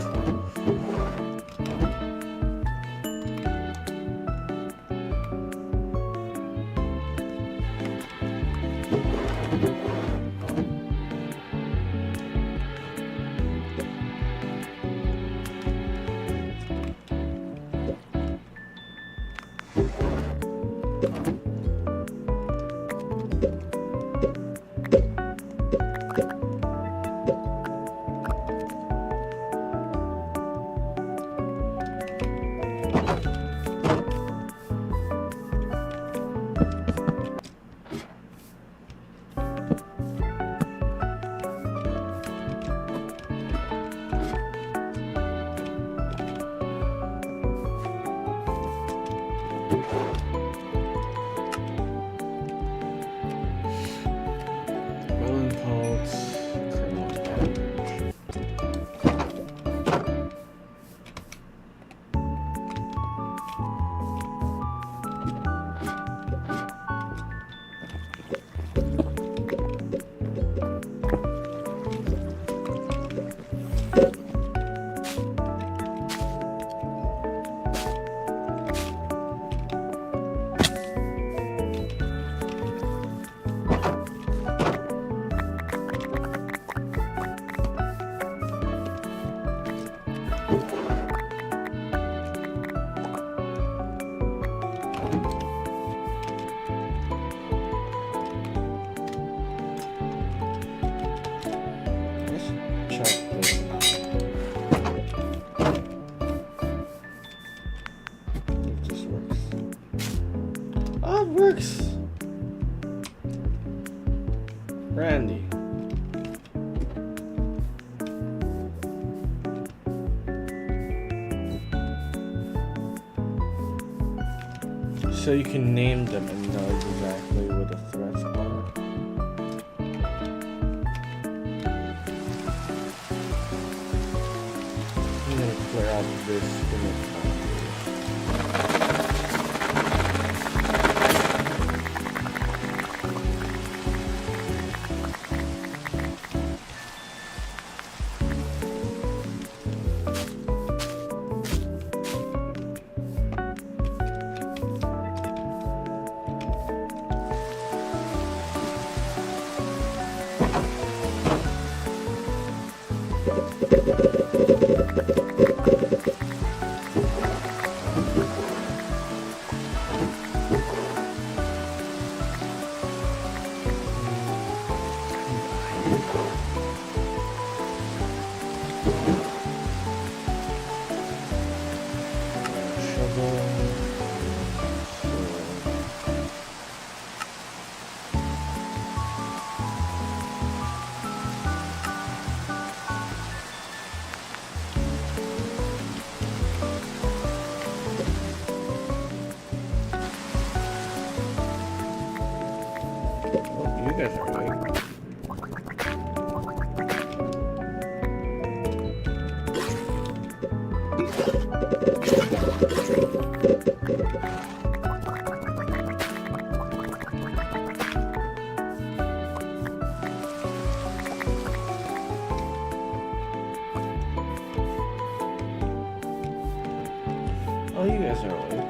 [SPEAKER 1] So you can name them and know exactly what the threats are. I'm gonna clear out this image. You guys are right. Oh, you guys are awake.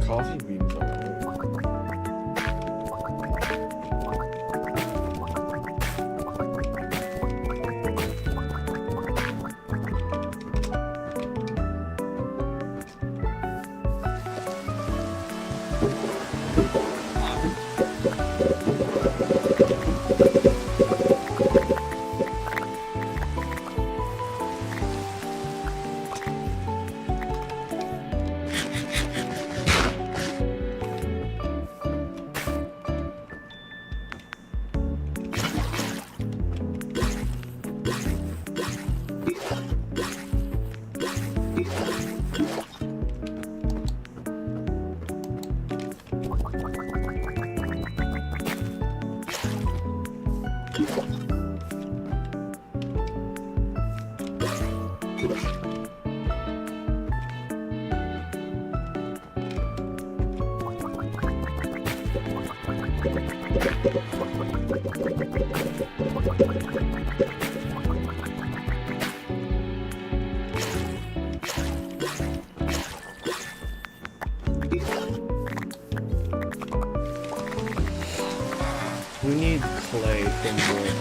[SPEAKER 1] Coffee beans are We need clay from wood.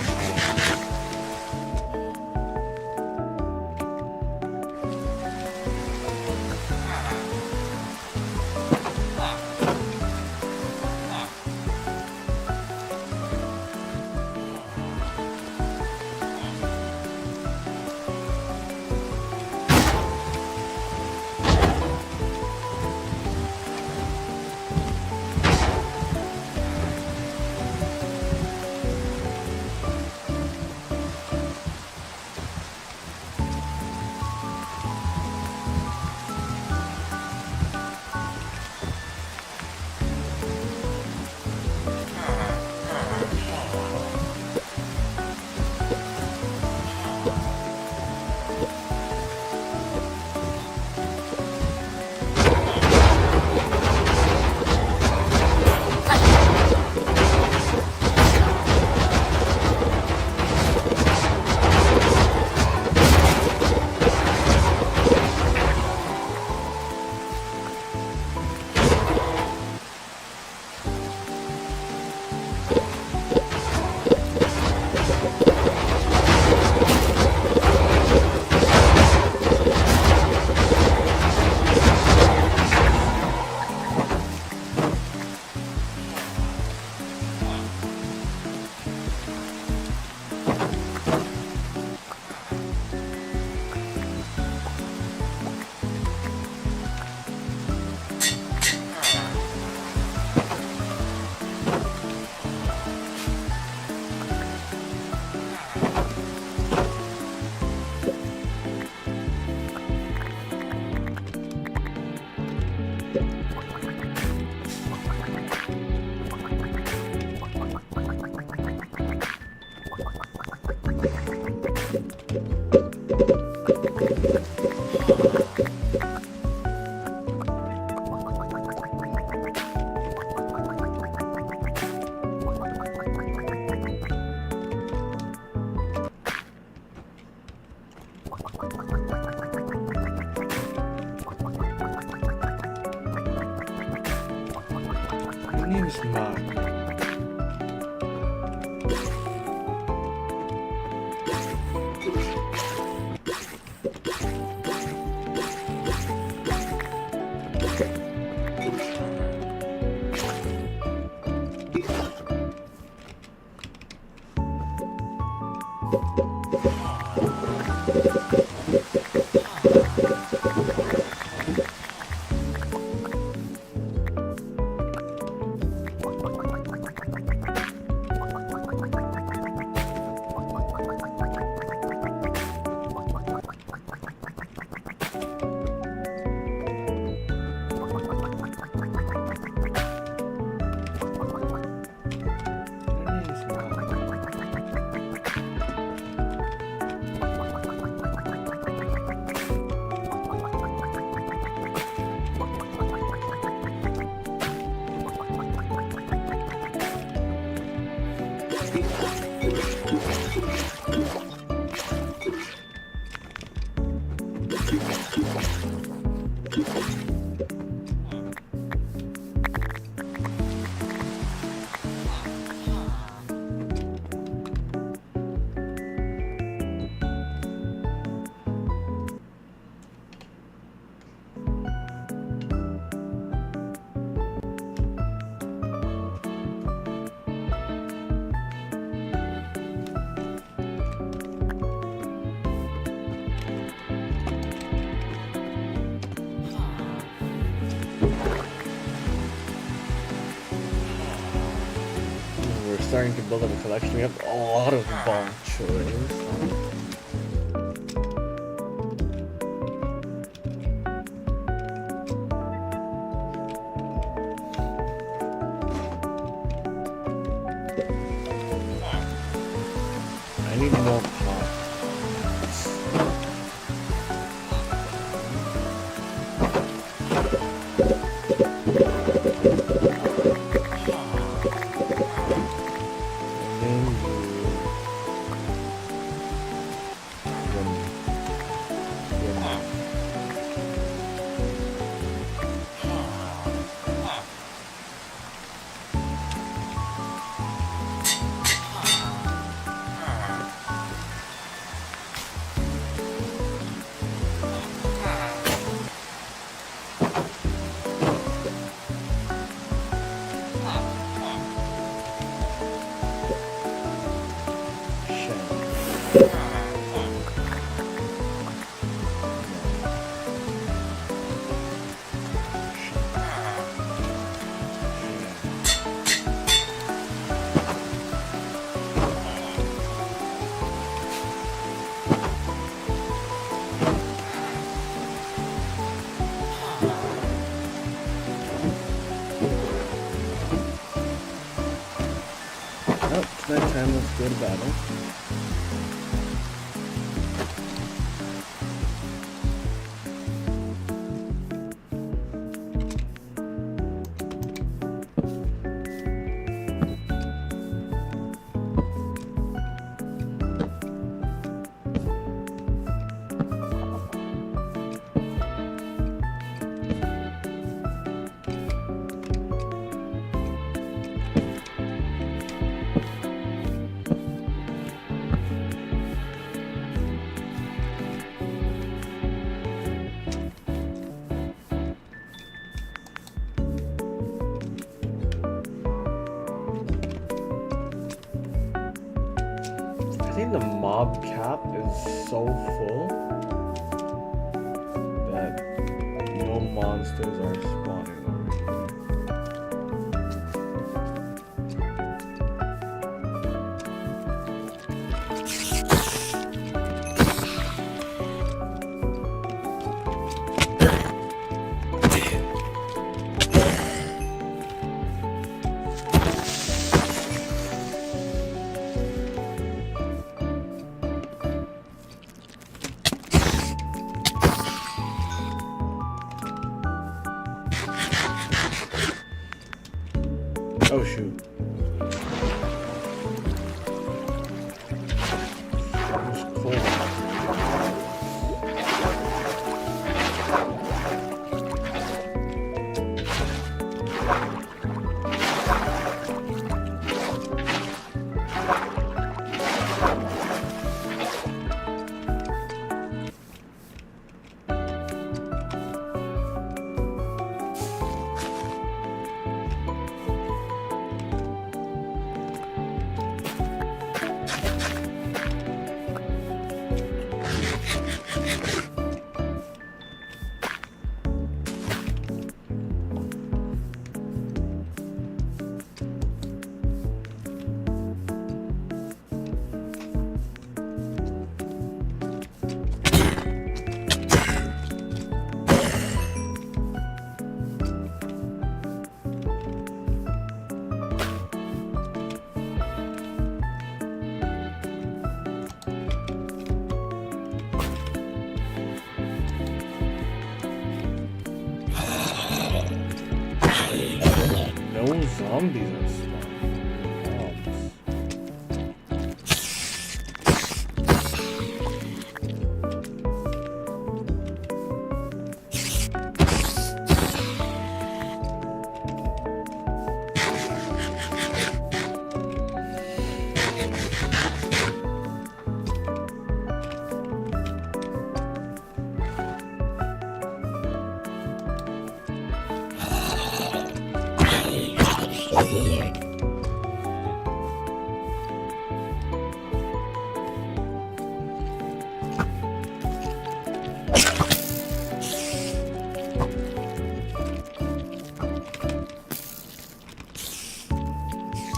[SPEAKER 1] My name is Mark. We're starting to build up a collection. We have a lot of bong choys. I need more pots. Oh, it's nighttime. Let's go to battle. I think the mob cap is so full that no monsters are spawning over here. Oh shoot. It's cold. No zombies are spawning. Mobs.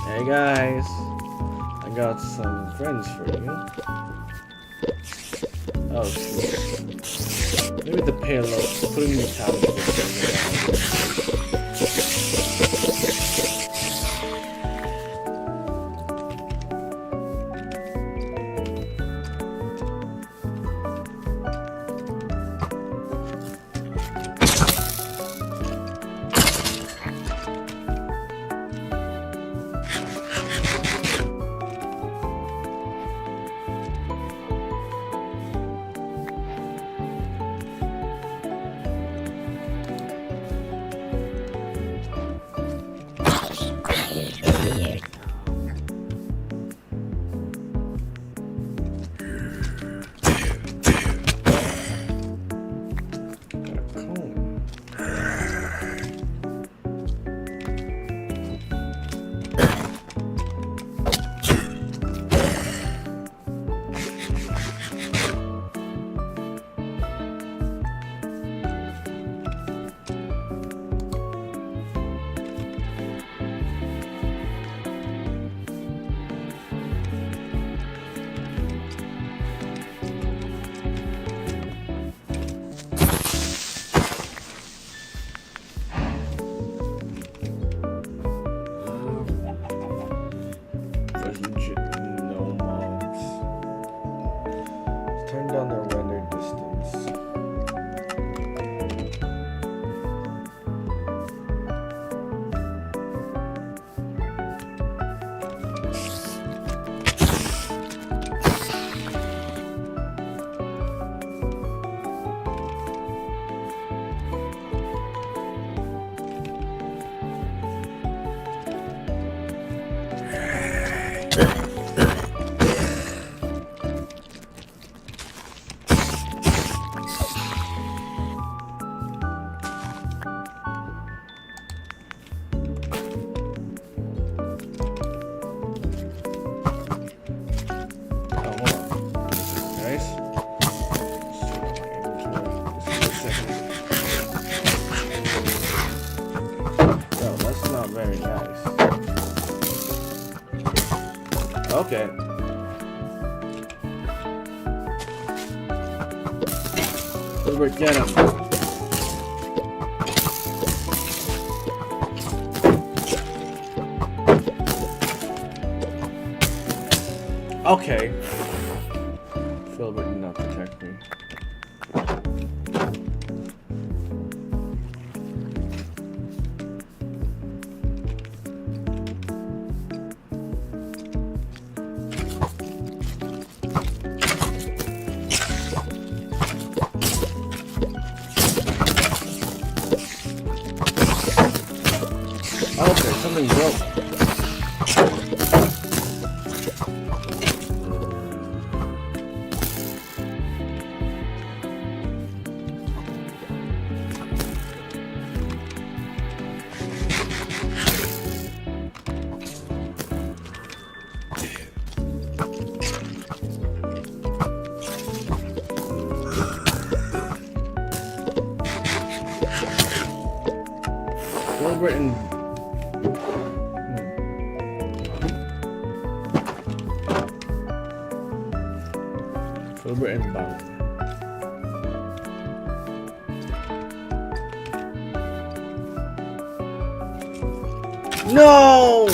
[SPEAKER 1] Hey guys, I got some friends for you. Oh shoot. Maybe the payload, putting the talent no mobs. Turn down the render distance. Very nice. Okay. Wilbert, get him. Okay. Filbert did not protect me. Okay, something broke. Filbert and Filbert and Bank. No!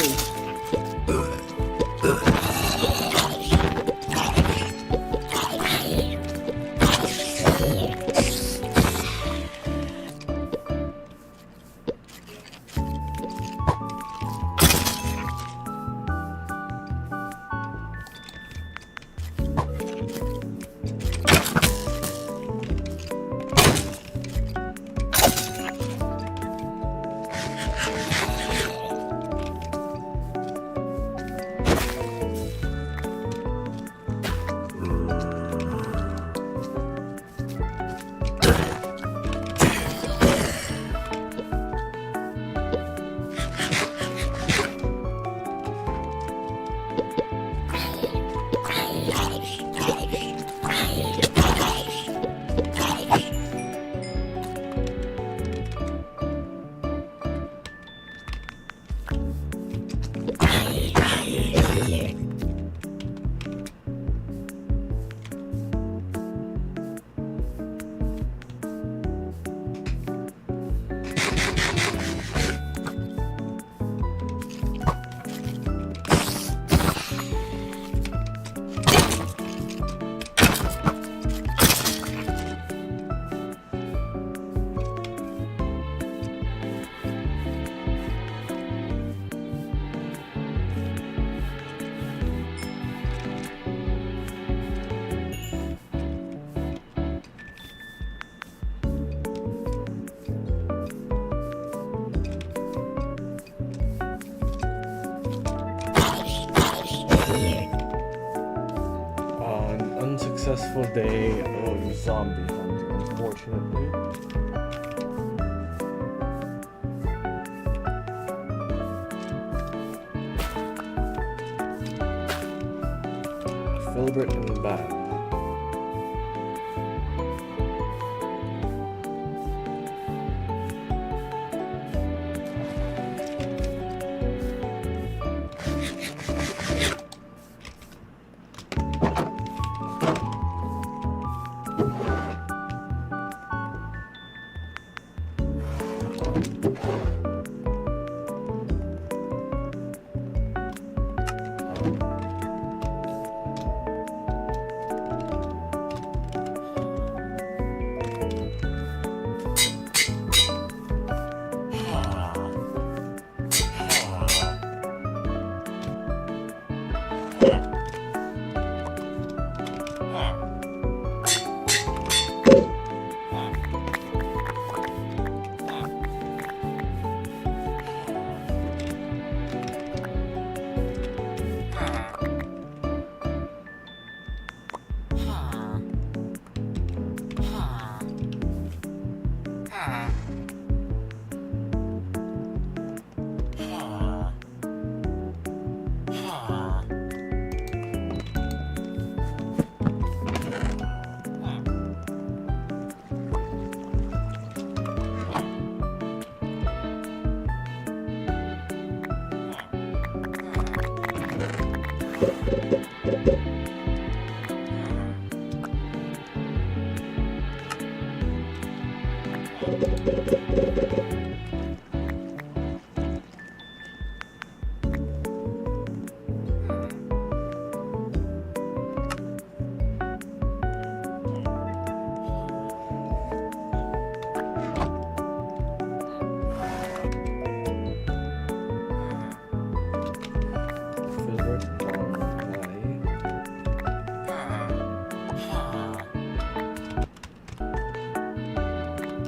[SPEAKER 1] An unsuccessful day of zombie hunting, unfortunately. Filbert and Bad.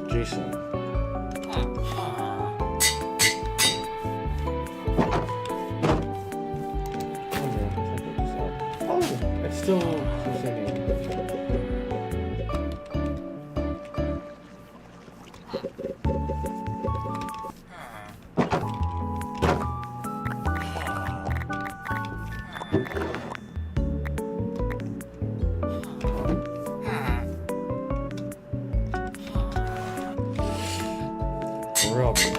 [SPEAKER 1] Jason. Oh, it's still singing. Robert.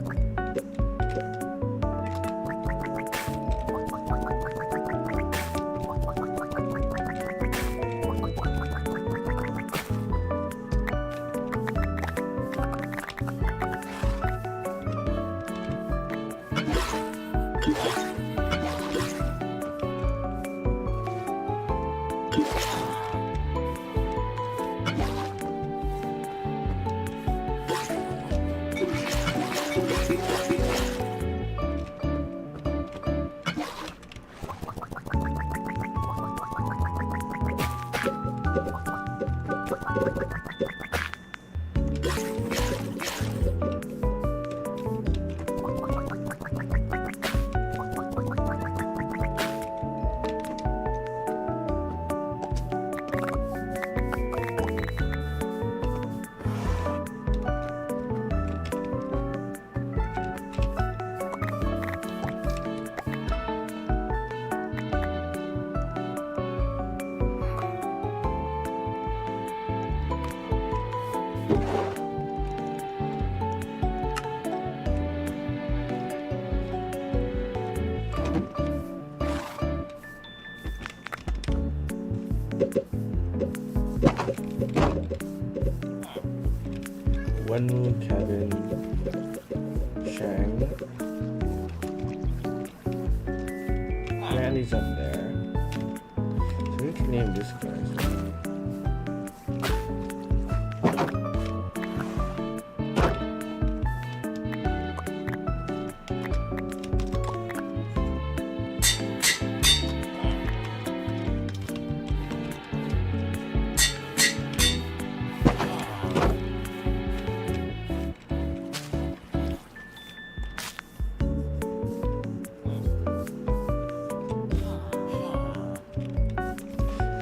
[SPEAKER 1] What? Wenwu, Kevin, Shang. Randy's up there. So we can name this guy as well.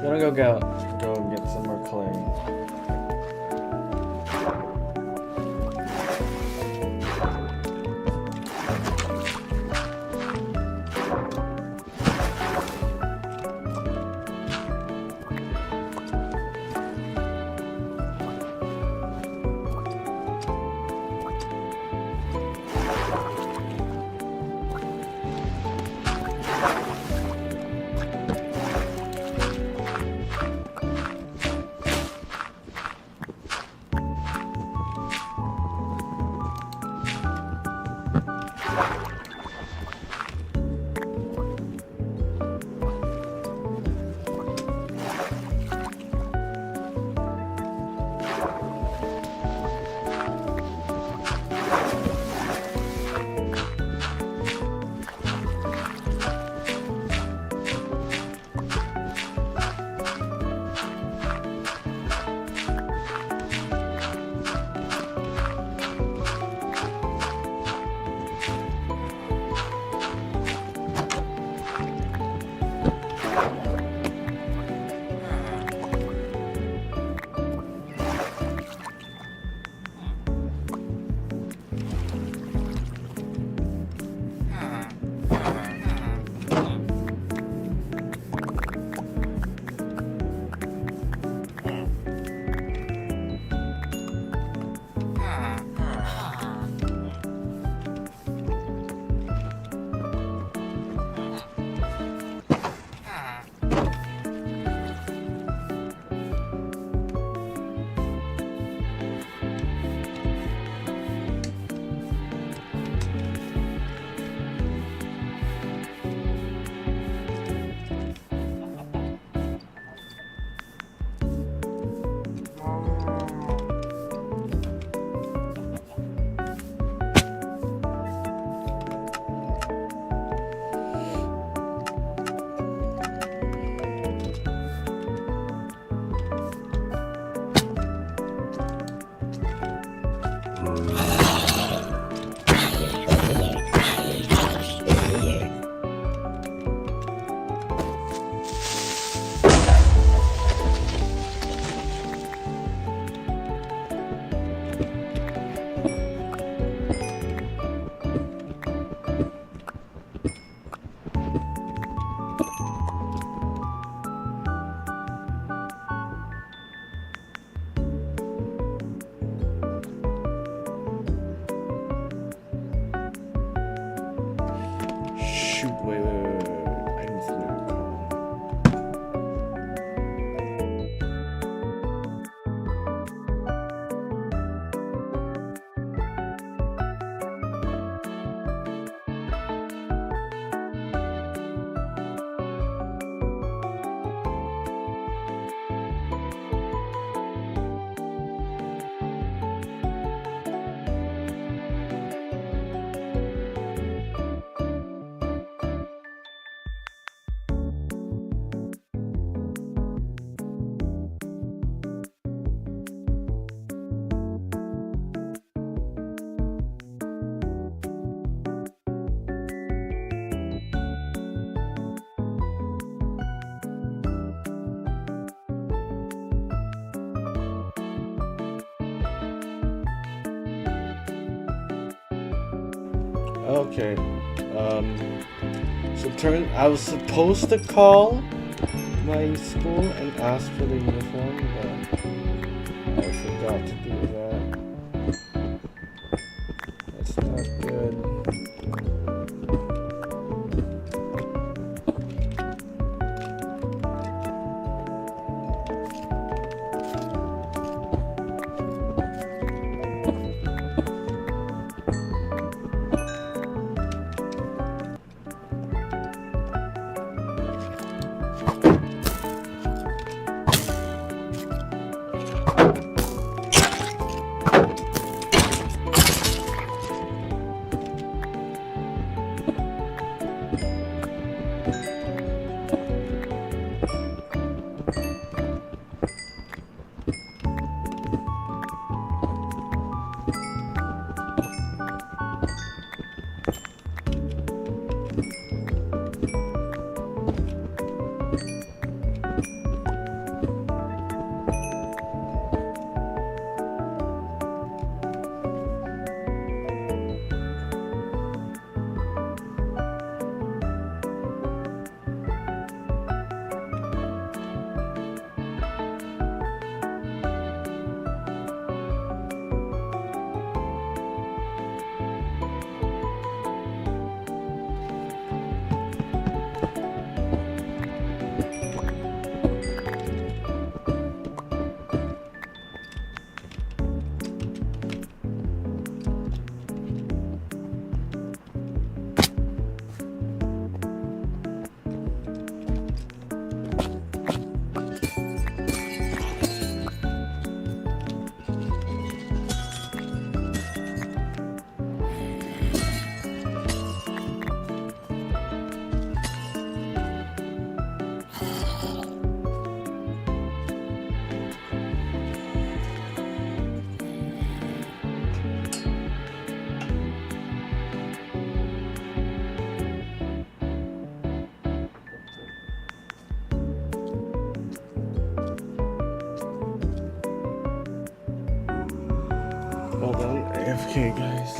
[SPEAKER 1] I'm gonna go get some more clay. Okay. So I was supposed to call my school and ask for the uniform, but I forgot to do that. That's not good. Hold on, AFK guys.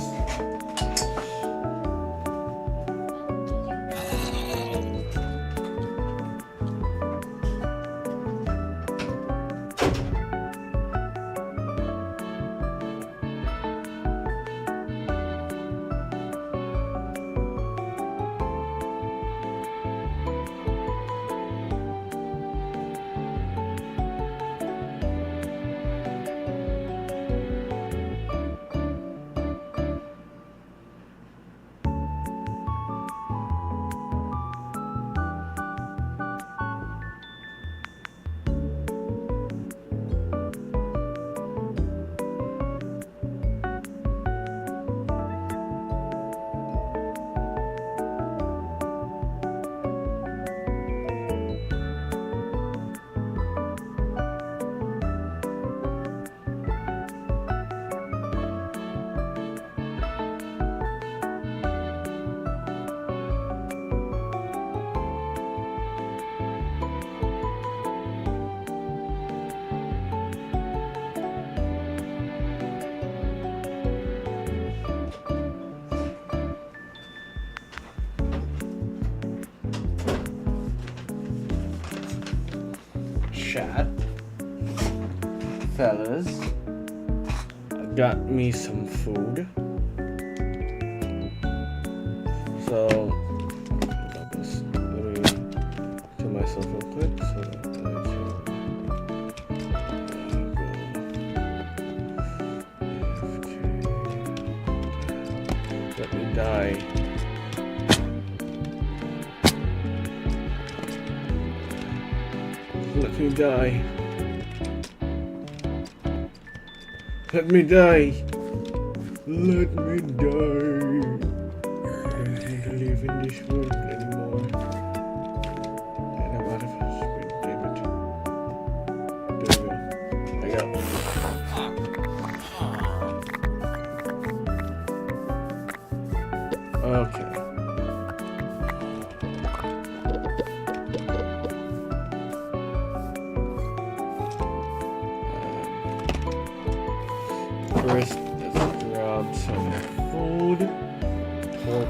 [SPEAKER 1] Chat, fellas, I got me some food. So let me kill myself real quick so that I can go AFK. Let me die. Let me die. Let me die. Let me die. I don't want to live in this world anymore. And I'm out of speed, damn it. There we go. I got one. Okay. First, let's grab some food. Pour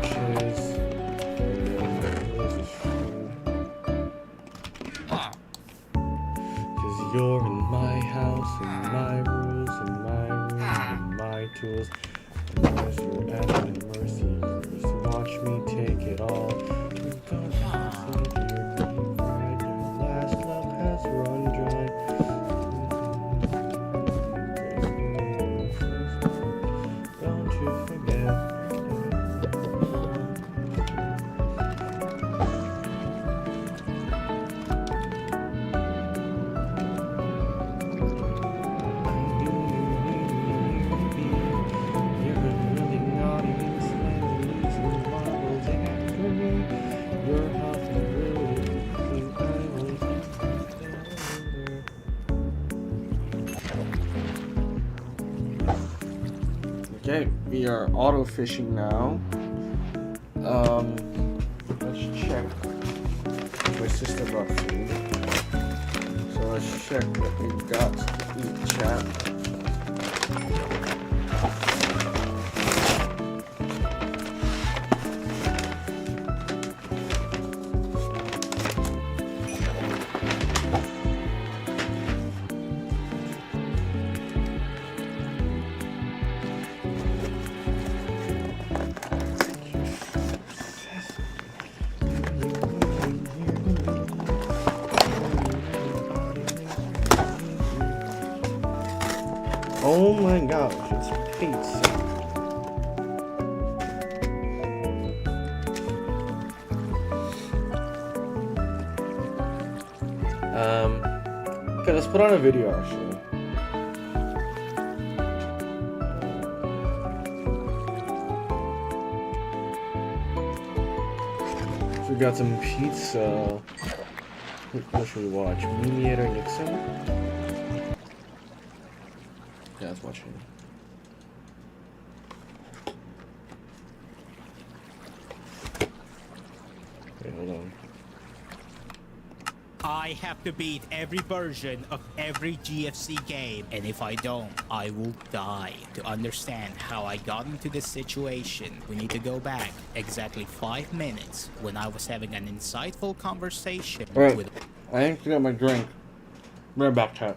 [SPEAKER 1] we are auto fishing now. Let's check. My sister brought food, so let's check what we've got to eat, chat. Oh my gosh, it's pizza. Okay, let's put on a video actually. So we got some pizza. What should we watch? Mimier Nixon? Yeah, let's watch him. Wait, hold on.
[SPEAKER 2] I have to beat every version of every GFC game, and if I don't, I will die. To understand how I got into this situation, we need to go back exactly 5 minutes when I was having an insightful conversation
[SPEAKER 1] Alright,
[SPEAKER 2] with...
[SPEAKER 1] I ain't got my drink. Right back, chat.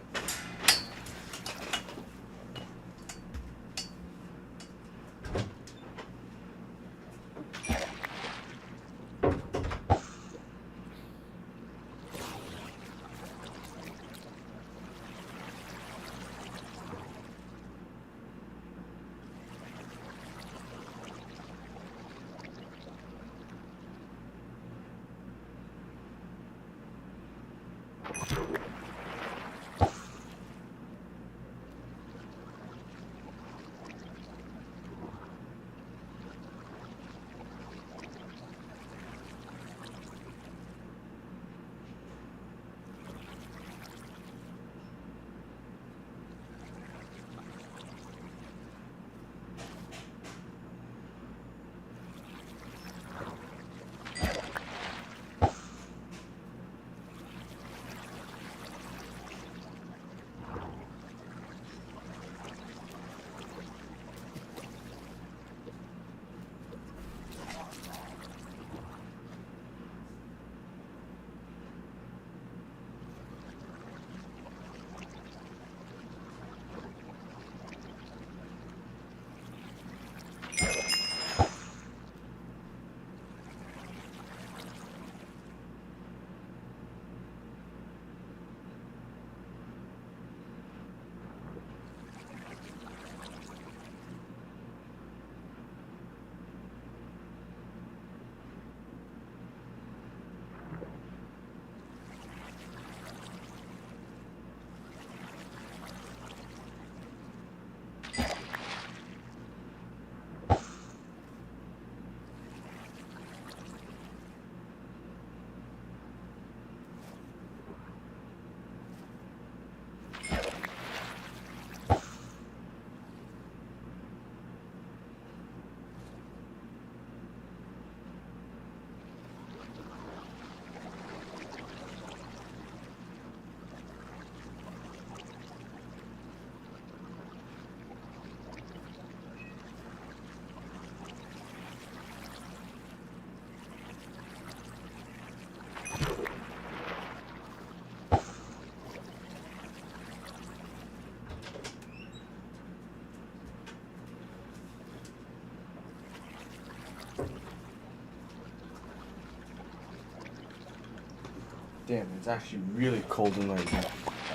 [SPEAKER 1] Damn, it's actually really cold in my room.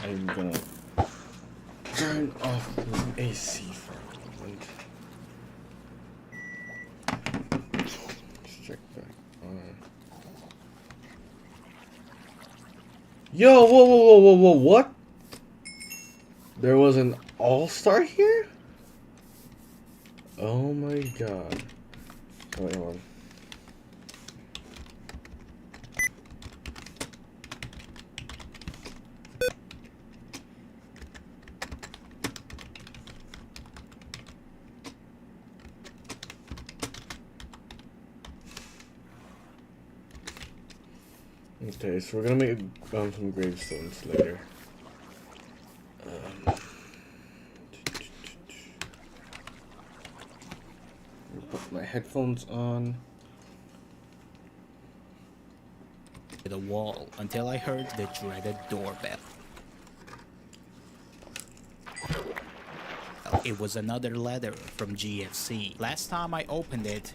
[SPEAKER 1] I'm gonna turn off the AC for a moment. Let's check back on. Yo, whoa, what? There was an all-star here? Oh my god. Wait, hold on. Okay, so we're gonna make some gravestones later. Put my headphones on.
[SPEAKER 2] The wall until I heard the dreaded doorbell. It was another letter from GFC. Last time I opened it,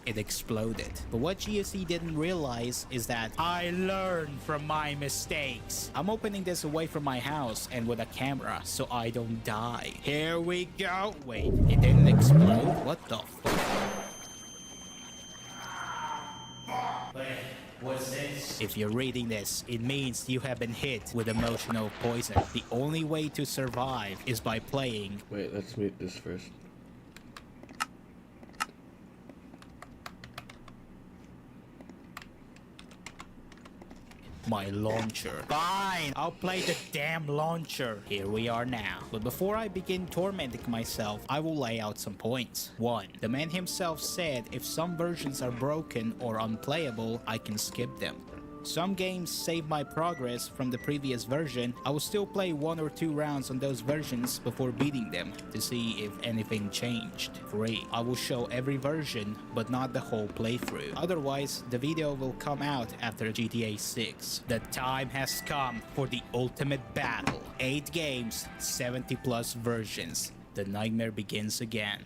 [SPEAKER 2] it exploded. But what GFC didn't realize is that I learned from my mistakes. I'm opening this away from my house and with a camera so I don't die. Here we go. Wait, it didn't explode? What the fuck? What's this? If you're reading this, it means you have been hit with emotional poison. The only way to survive is by playing.
[SPEAKER 1] Wait, let's mute this first.
[SPEAKER 2] My launcher. Fine, I'll play the damn launcher. Here we are now. But before I begin tormenting myself, I will lay out some points. 1. The man himself said if some versions are broken or unplayable, I can skip them. Some games save my progress from the previous version. I will still play 1 or 2 rounds on those versions before beating them to see if anything changed. 3. I will show every version but not the whole playthrough. Otherwise, the video will come out after GTA 6. The time has come for the ultimate battle. 8 games, 70 plus versions. The nightmare begins again.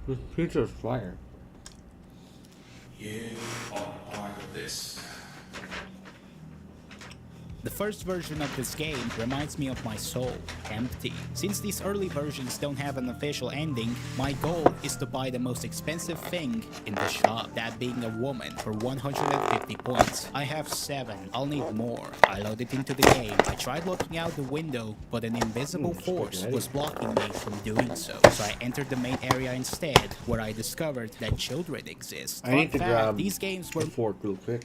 [SPEAKER 1] This pizza's fire.
[SPEAKER 3] You are part of this.
[SPEAKER 2] The first version of this game reminds me of my soul, empty. Since these early versions don't have an official ending, my goal is to buy the most expensive thing in the shop, that being a woman for 150 points. I have 7, I'll need more. I load it into the game. I tried looking out the window, but an invisible force was blocking me from doing so. So I entered the main area instead, where I discovered that children exist.
[SPEAKER 1] I need to grab
[SPEAKER 2] these games were
[SPEAKER 1] the fork real quick.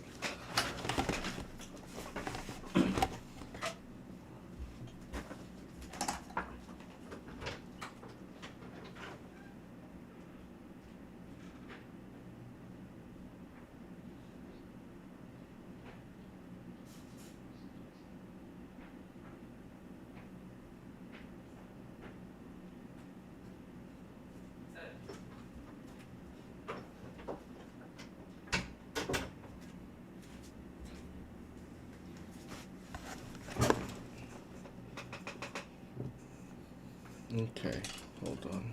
[SPEAKER 1] Okay, hold on.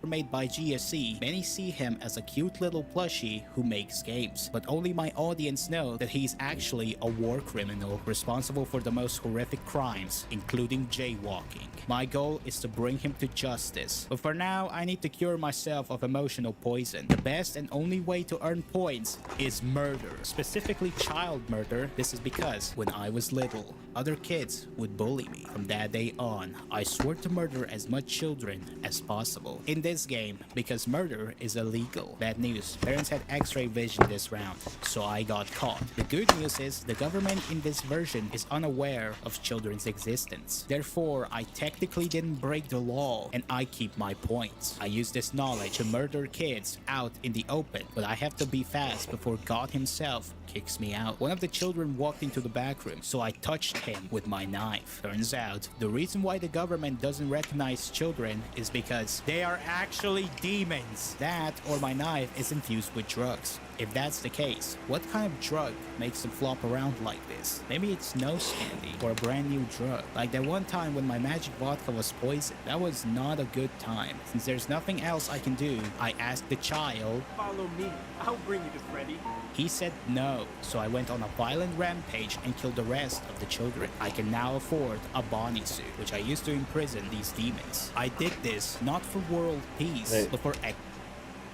[SPEAKER 2] made by GSC. Many see him as a cute little plushie who makes games, but only my audience know that he's actually a war criminal responsible for the most horrific crimes, including jaywalking. My goal is to bring him to justice, but for now I need to cure myself of emotional poison. The best and only way to earn points is murder, specifically child murder. This is because when I was little, other kids would bully me. From that day on, I swore to murder as much children as possible in this game because murder is illegal. Bad news, parents had x-ray vision this round, so I got caught. The good news is the government in this version is unaware of children's existence. Therefore, I technically didn't break the law and I keep my points. I use this knowledge to murder kids out in the open, but I have to be fast before God himself kicks me out. One of the children walked into the back room, so I touched him with my knife. Turns out, the reason why the government doesn't recognize children is because they are actually demons. That or my knife is infused with drugs. If that's the case, what kind of drug makes them flop around like this? Maybe it's nose candy or a brand new drug. Like that one time when my magic vodka was poisoned. That was not a good time. Since there's nothing else I can do, I asked the child,
[SPEAKER 4] "Follow me. I'll bring you to Freddy."
[SPEAKER 2] He said no, so I went on a violent rampage and killed the rest of the children. I can now afford a Bonnie suit, which I used to imprison these demons. I did this not for world peace,
[SPEAKER 1] Hey.
[SPEAKER 2] but for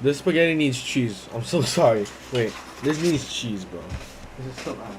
[SPEAKER 1] This spaghetti needs cheese. I'm so sorry. Wait, this needs cheese, bro. This is so bad.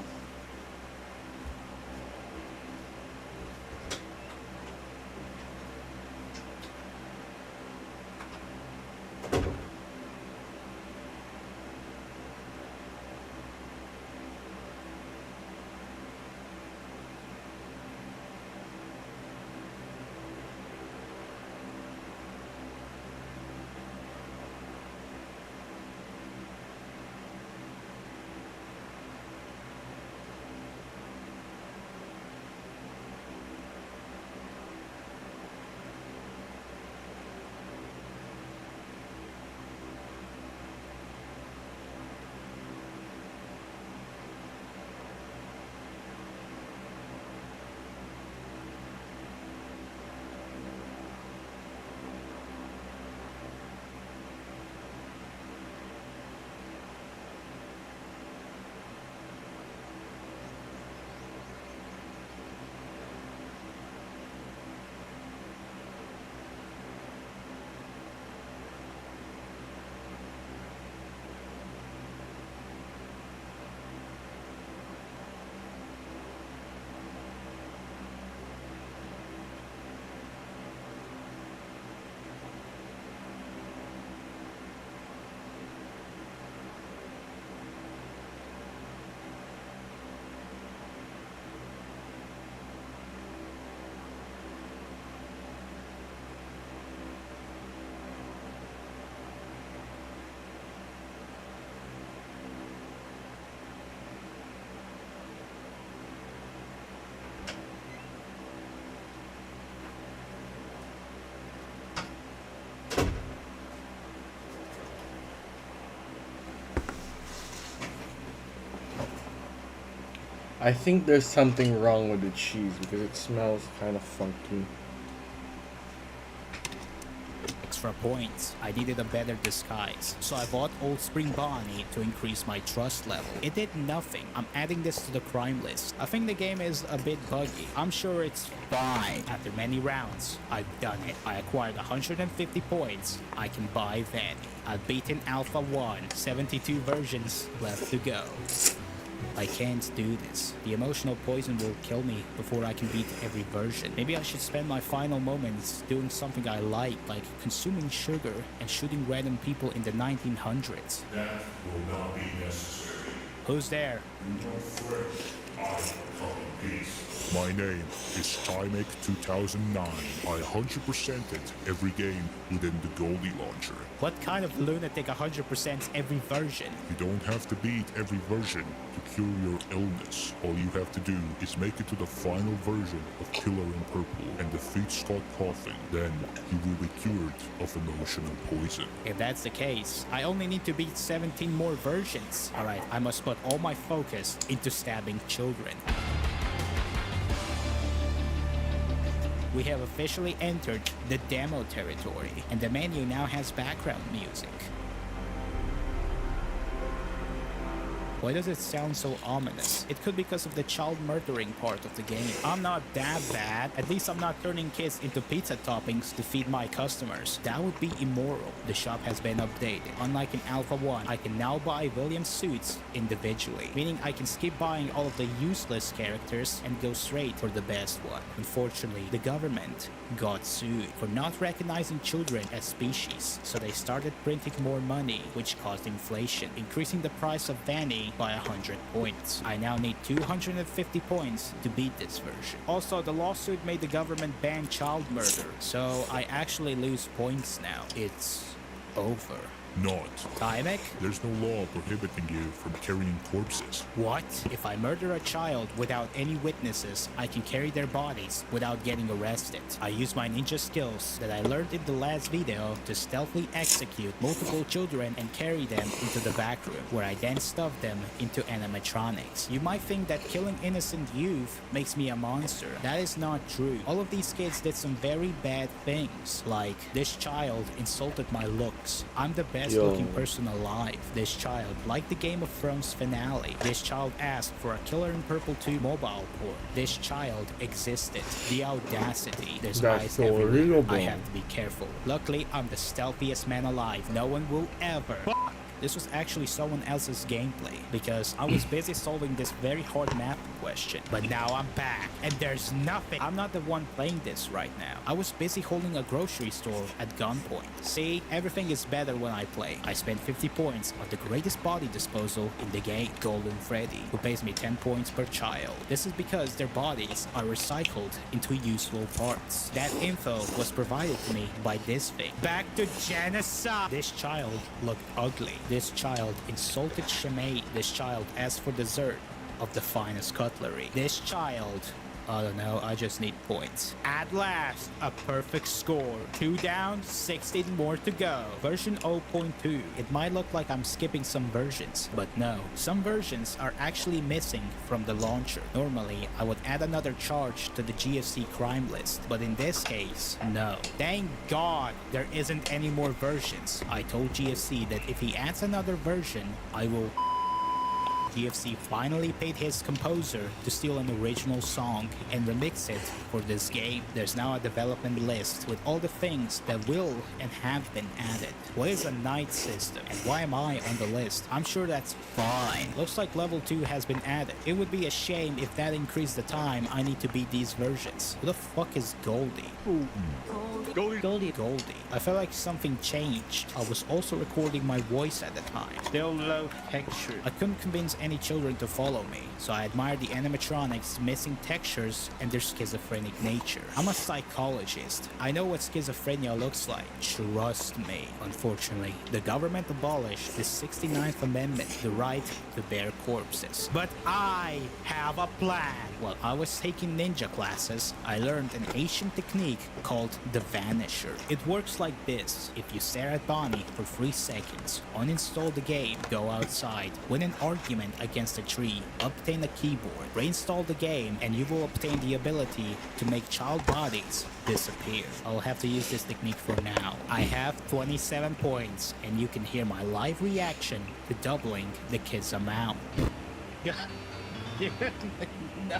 [SPEAKER 1] I think there's something wrong with the cheese because it smells kind of funky.
[SPEAKER 2] Extra points. I needed a better disguise, so I bought Old Spring Bonnie to increase my trust level. It did nothing. I'm adding this to the crime list. I think the game is a bit buggy. I'm sure it's fine. After many rounds, I've done it. I acquired 150 points. I can buy Vanny. I've beaten Alpha 1, 72 versions left to go. I can't do this. The emotional poison will kill me before I can beat every version. Maybe I should spend my final moments doing something I like consuming sugar and shooting random people in the 1900s.
[SPEAKER 3] That will not be necessary.
[SPEAKER 2] Who's there?
[SPEAKER 3] Don't fret. I will come in peace.
[SPEAKER 5] My name is Timek 2009. I 100%ed every game within the Goldie launcher.
[SPEAKER 2] What kind of lunatic 100% every version?
[SPEAKER 5] You don't have to beat every version to cure your illness. All you have to do is make it to the final version of Killer in Purple and defeat Scott Coffin. Then you will be cured of emotional poison.
[SPEAKER 2] If that's the case, I only need to beat 17 more versions. Alright, I must put all my focus into stabbing children. We have officially entered the demo territory, and the menu now has background music. Why does it sound so ominous? It could be because of the child murdering part of the game. I'm not that bad. At least I'm not turning kids into pizza toppings to feed my customers. That would be immoral. The shop has been updated. Unlike in Alpha 1, I can now buy William's suits individually, meaning I can skip buying all of the useless characters and go straight for the best one. Unfortunately, the government got sued for not recognizing children as species, so they started printing more money, which caused inflation, increasing the price of Vanny by 100 points. I now need 250 points to beat this version. Also, the lawsuit made the government ban child murder, so I actually lose points now. It's over.
[SPEAKER 5] Not.
[SPEAKER 2] Timek?
[SPEAKER 5] There's no law prohibiting you from carrying corpses.
[SPEAKER 2] What? If I murder a child without any witnesses, I can carry their bodies without getting arrested. I use my ninja skills that I learned in the last video to stealthily execute multiple children and carry them into the back room, where I then stuff them into animatronics. You might think that killing innocent youth makes me a monster. That is not true. All of these kids did some very bad things, like this child insulted my looks. I'm the best looking person alive. This child liked the Game of Thrones finale. This child asked for a Killer in Purple 2 mobile port. This child existed. The audacity. There's
[SPEAKER 1] That's
[SPEAKER 2] eyes
[SPEAKER 1] so
[SPEAKER 2] everywhere.
[SPEAKER 1] relatable.
[SPEAKER 2] I have to be careful. Luckily, I'm the stealthiest man alive. No one will ever. This was actually someone else's gameplay because I was busy solving this very hard map question. But now I'm back and there's nothing. I'm not the one playing this right now. I was busy holding a grocery store at gunpoint. See, everything is better when I play. I spent 50 points on the greatest body disposal in the game, Golden Freddy, who pays me 10 points per child. This is because their bodies are recycled into useful parts. That info was provided to me by this thing. Back to genocide. This child looked ugly. This child insulted Shimei. This child asked for dessert of the finest cutlery. This child... I don't know, I just need points. At last, a perfect score. 2 down, 16 more to go. Version 0.2. It might look like I'm skipping some versions, but no. Some versions are actually missing from the launcher. Normally, I would add another charge to the GFC crime list, but in this case, no. Thank God there isn't any more versions. I told GFC that if he adds another version, I will... GFC finally paid his composer to steal an original song and remix it for this game. There's now a development list with all the things that will and have been added. What is a night system and why am I on the list? I'm sure that's fine. Looks like level 2 has been added. It would be a shame if that increased the time I need to beat these versions. Who the fuck is Goldie? Goldie. I felt like something changed. I was also recording my voice at the time. Still low texture. I couldn't convince any children to follow me, so I admired the animatronics missing textures and their schizophrenic nature. I'm a psychologist. I know what schizophrenia looks like. Trust me. Unfortunately, the government abolished the 69th Amendment, the right to bear corpses. But I have a plan. While I was taking ninja classes, I learned an ancient technique called the Vanisher. It works like this. If you stare at Bonnie for 3 seconds, uninstall the game, go outside, win an argument against a tree, obtain a keyboard, reinstall the game, and you will obtain the ability to make child bodies disappear. I'll have to use this technique for now. I have 27 points, and you can hear my live reaction to doubling the kid's amount.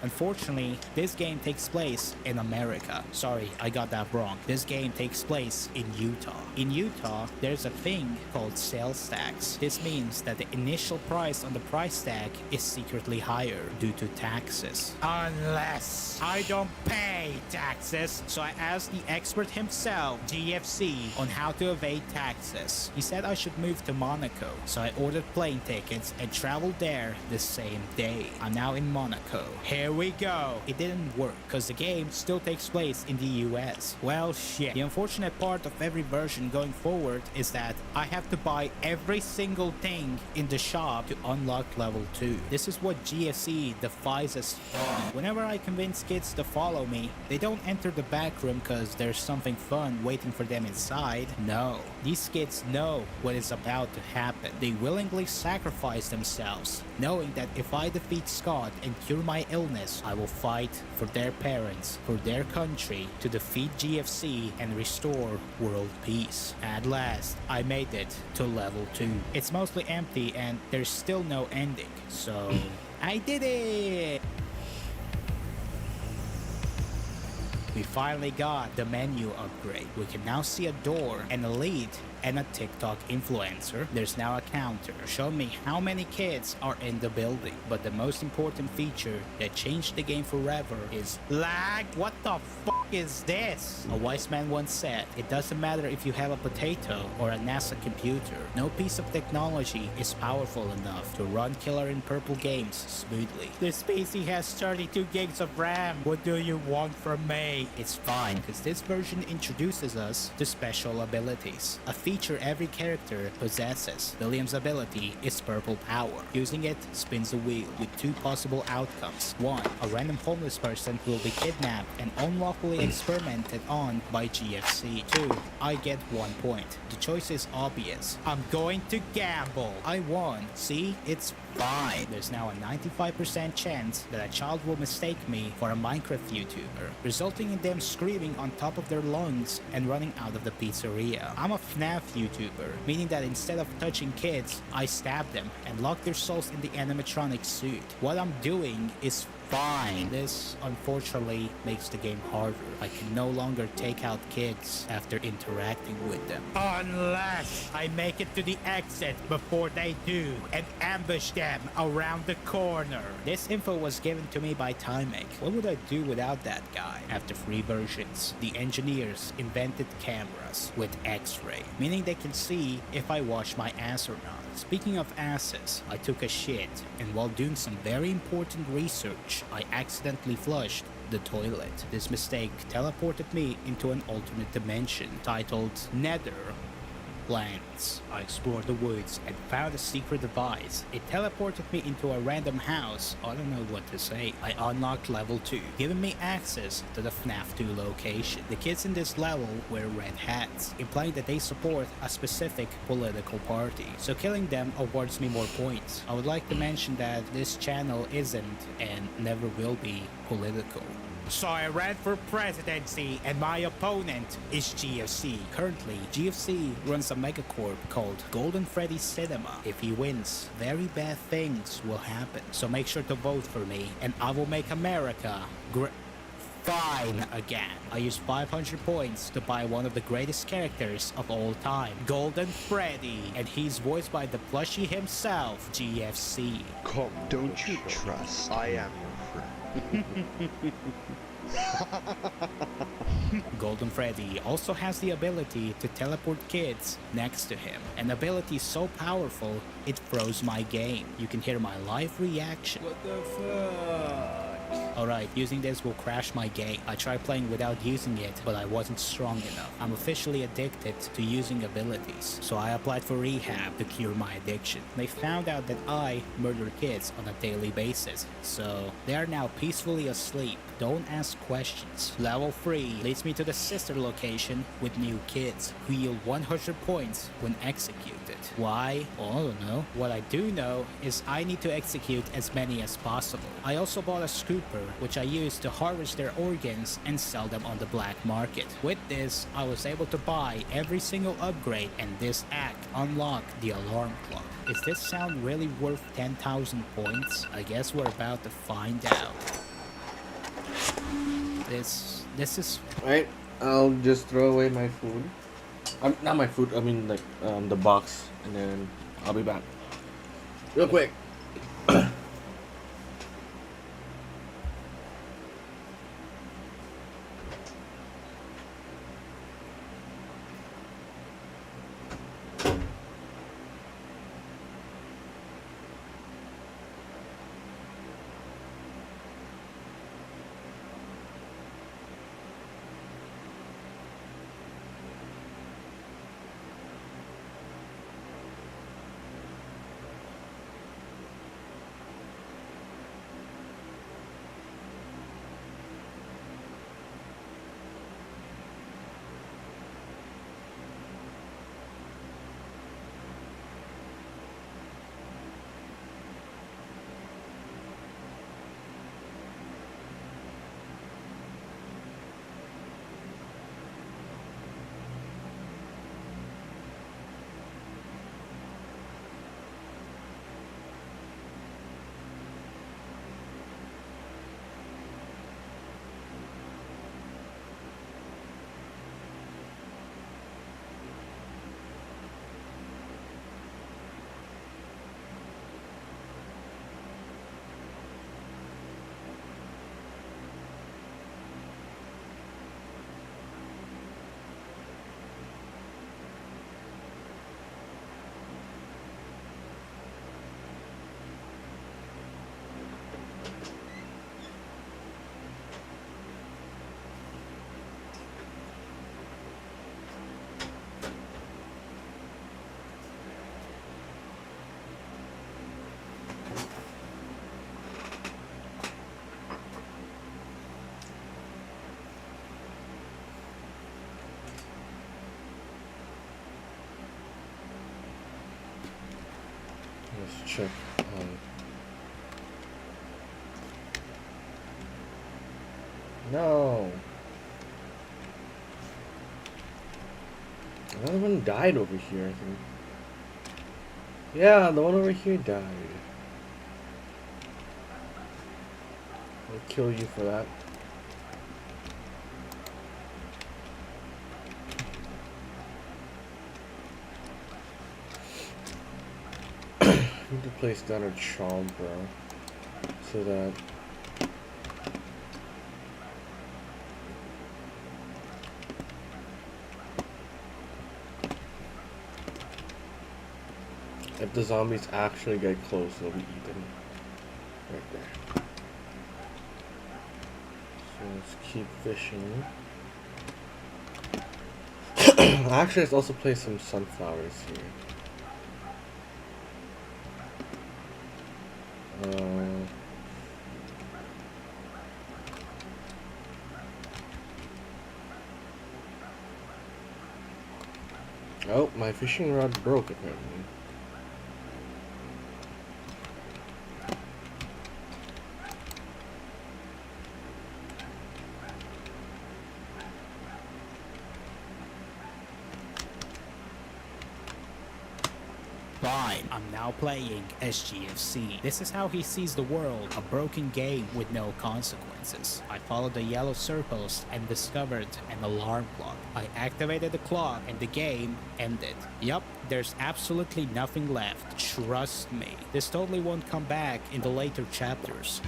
[SPEAKER 2] Unfortunately, this game takes place in America. Sorry, I got that wrong. This game takes place in Utah. In Utah, there's a thing called sales tax. This means that the initial price on the price tag is secretly higher due to taxes. Unless I don't pay taxes. So I asked the expert himself, GFC, on how to evade taxes. He said I should move to Monaco. So I ordered plane tickets and traveled there the same day. I'm now in Monaco. Here we go. It didn't work because the game still takes place in the US. Well, shit. The unfortunate part of every version going forward is that I have to buy every single thing in the shop to unlock level 2. This is what GFC defies us from. Whenever I convince kids to follow me, they don't enter the back room because there's something fun waiting for them inside. No. These kids know what is about to happen. They willingly sacrifice themselves, knowing that if I defeat Scott and cure my illness, I will fight for their parents, for their country, to defeat GFC and restore world peace. At last, I made it to level 2. It's mostly empty and there's still no ending, so I did it! We finally got the menu upgrade. We can now see a door, an elite, and a TikTok influencer. There's now a counter showing me how many kids are in the building. But the most important feature that changed the game forever is lag. What the fuck is this? A wise man once said, it doesn't matter if you have a potato or a NASA computer. No piece of technology is powerful enough to run Killer in Purple games smoothly. This PC has 32 gigs of RAM. What do you want from me? It's fine, because this version introduces us to special abilities. A feature every character possesses. William's ability is Purple Power. Using it spins a wheel with 2 possible outcomes. 1. A random homeless person will be kidnapped and unlawfully experimented on by GFC. 2. I get 1 point. The choice is obvious. I'm going to gamble. I won. See? It's fine. There's now a 95% chance that a child will mistake me for a Minecraft YouTuber, resulting in them screaming on top of their lungs and running out of the pizzeria. I'm a FNAF YouTuber, meaning that instead of touching kids, I stab them and lock their souls in the animatronic suit. What I'm doing is fine. This unfortunately makes the game harder. I can no longer take out kids after interacting with them. Unless I make it to the exit before they do and ambush them around the corner. This info was given to me by Timec. What would I do without that guy? After 3 versions, the engineers invented cameras with X-ray, meaning they can see if I wash my ass or not. Speaking of asses, I took a shit, and while doing some very important research, I accidentally flushed the toilet. This mistake teleported me into an alternate dimension titled Nether Lands. I explored the woods and found a secret device. It teleported me into a random house. I don't know what to say. I unlocked level 2, giving me access to the FNAF 2 location. The kids in this level wear red hats, implying that they support a specific political party. So killing them awards me more points. I would like to mention that this channel isn't and never will be political. So I ran for presidency and my opponent is GFC. Currently, GFC runs a megacorp called Golden Freddy Cinema. If he wins, very bad things will happen. So make sure to vote for me and I will make America fine again. I used 500 points to buy one of the greatest characters of all time, Golden Freddy, and he's voiced by the plushie himself, GFC.
[SPEAKER 6] Come, don't you trust? I am your friend.
[SPEAKER 2] Golden Freddy also has the ability to teleport kids next to him. An ability so powerful, it froze my game. You can hear my live reaction.
[SPEAKER 4] What the fuck?
[SPEAKER 2] Alright, using this will crash my game. I tried playing without using it, but I wasn't strong enough. I'm officially addicted to using abilities, so I applied for rehab to cure my addiction. They found out that I murder kids on a daily basis, so they are now peacefully asleep. Don't ask questions. Level 3 leads me to the sister location with new kids who yield 100 points when executed. Why? Well, I don't know. What I do know is I need to execute as many as possible. I also bought a scooper, which I use to harvest their organs and sell them on the black market. With this, I was able to buy every single upgrade, and this act unlocked the alarm clock. Is this sound really worth 10,000 points? I guess we're about to find out. This is...
[SPEAKER 1] Alright, I'll just throw away my food. Not my food, I mean like the box, and then I'll be back. Real quick. Let's check on... No! Another one died over here, I think. Yeah, the one over here died. I'll kill you for that. I need to place down a charm, bro, so that if the zombies actually get close, they'll be eaten. Right there. So let's keep fishing. Actually, let's also place some sunflowers here. Oh, my fishing rod broke apparently.
[SPEAKER 2] Fine, I'm now playing SGFC. This is how he sees the world, a broken game with no consequences. I followed the yellow circles and discovered an alarm clock. I activated the clock and the game ended. Yup, there's absolutely nothing left. Trust me. This totally won't come back in the later chapters.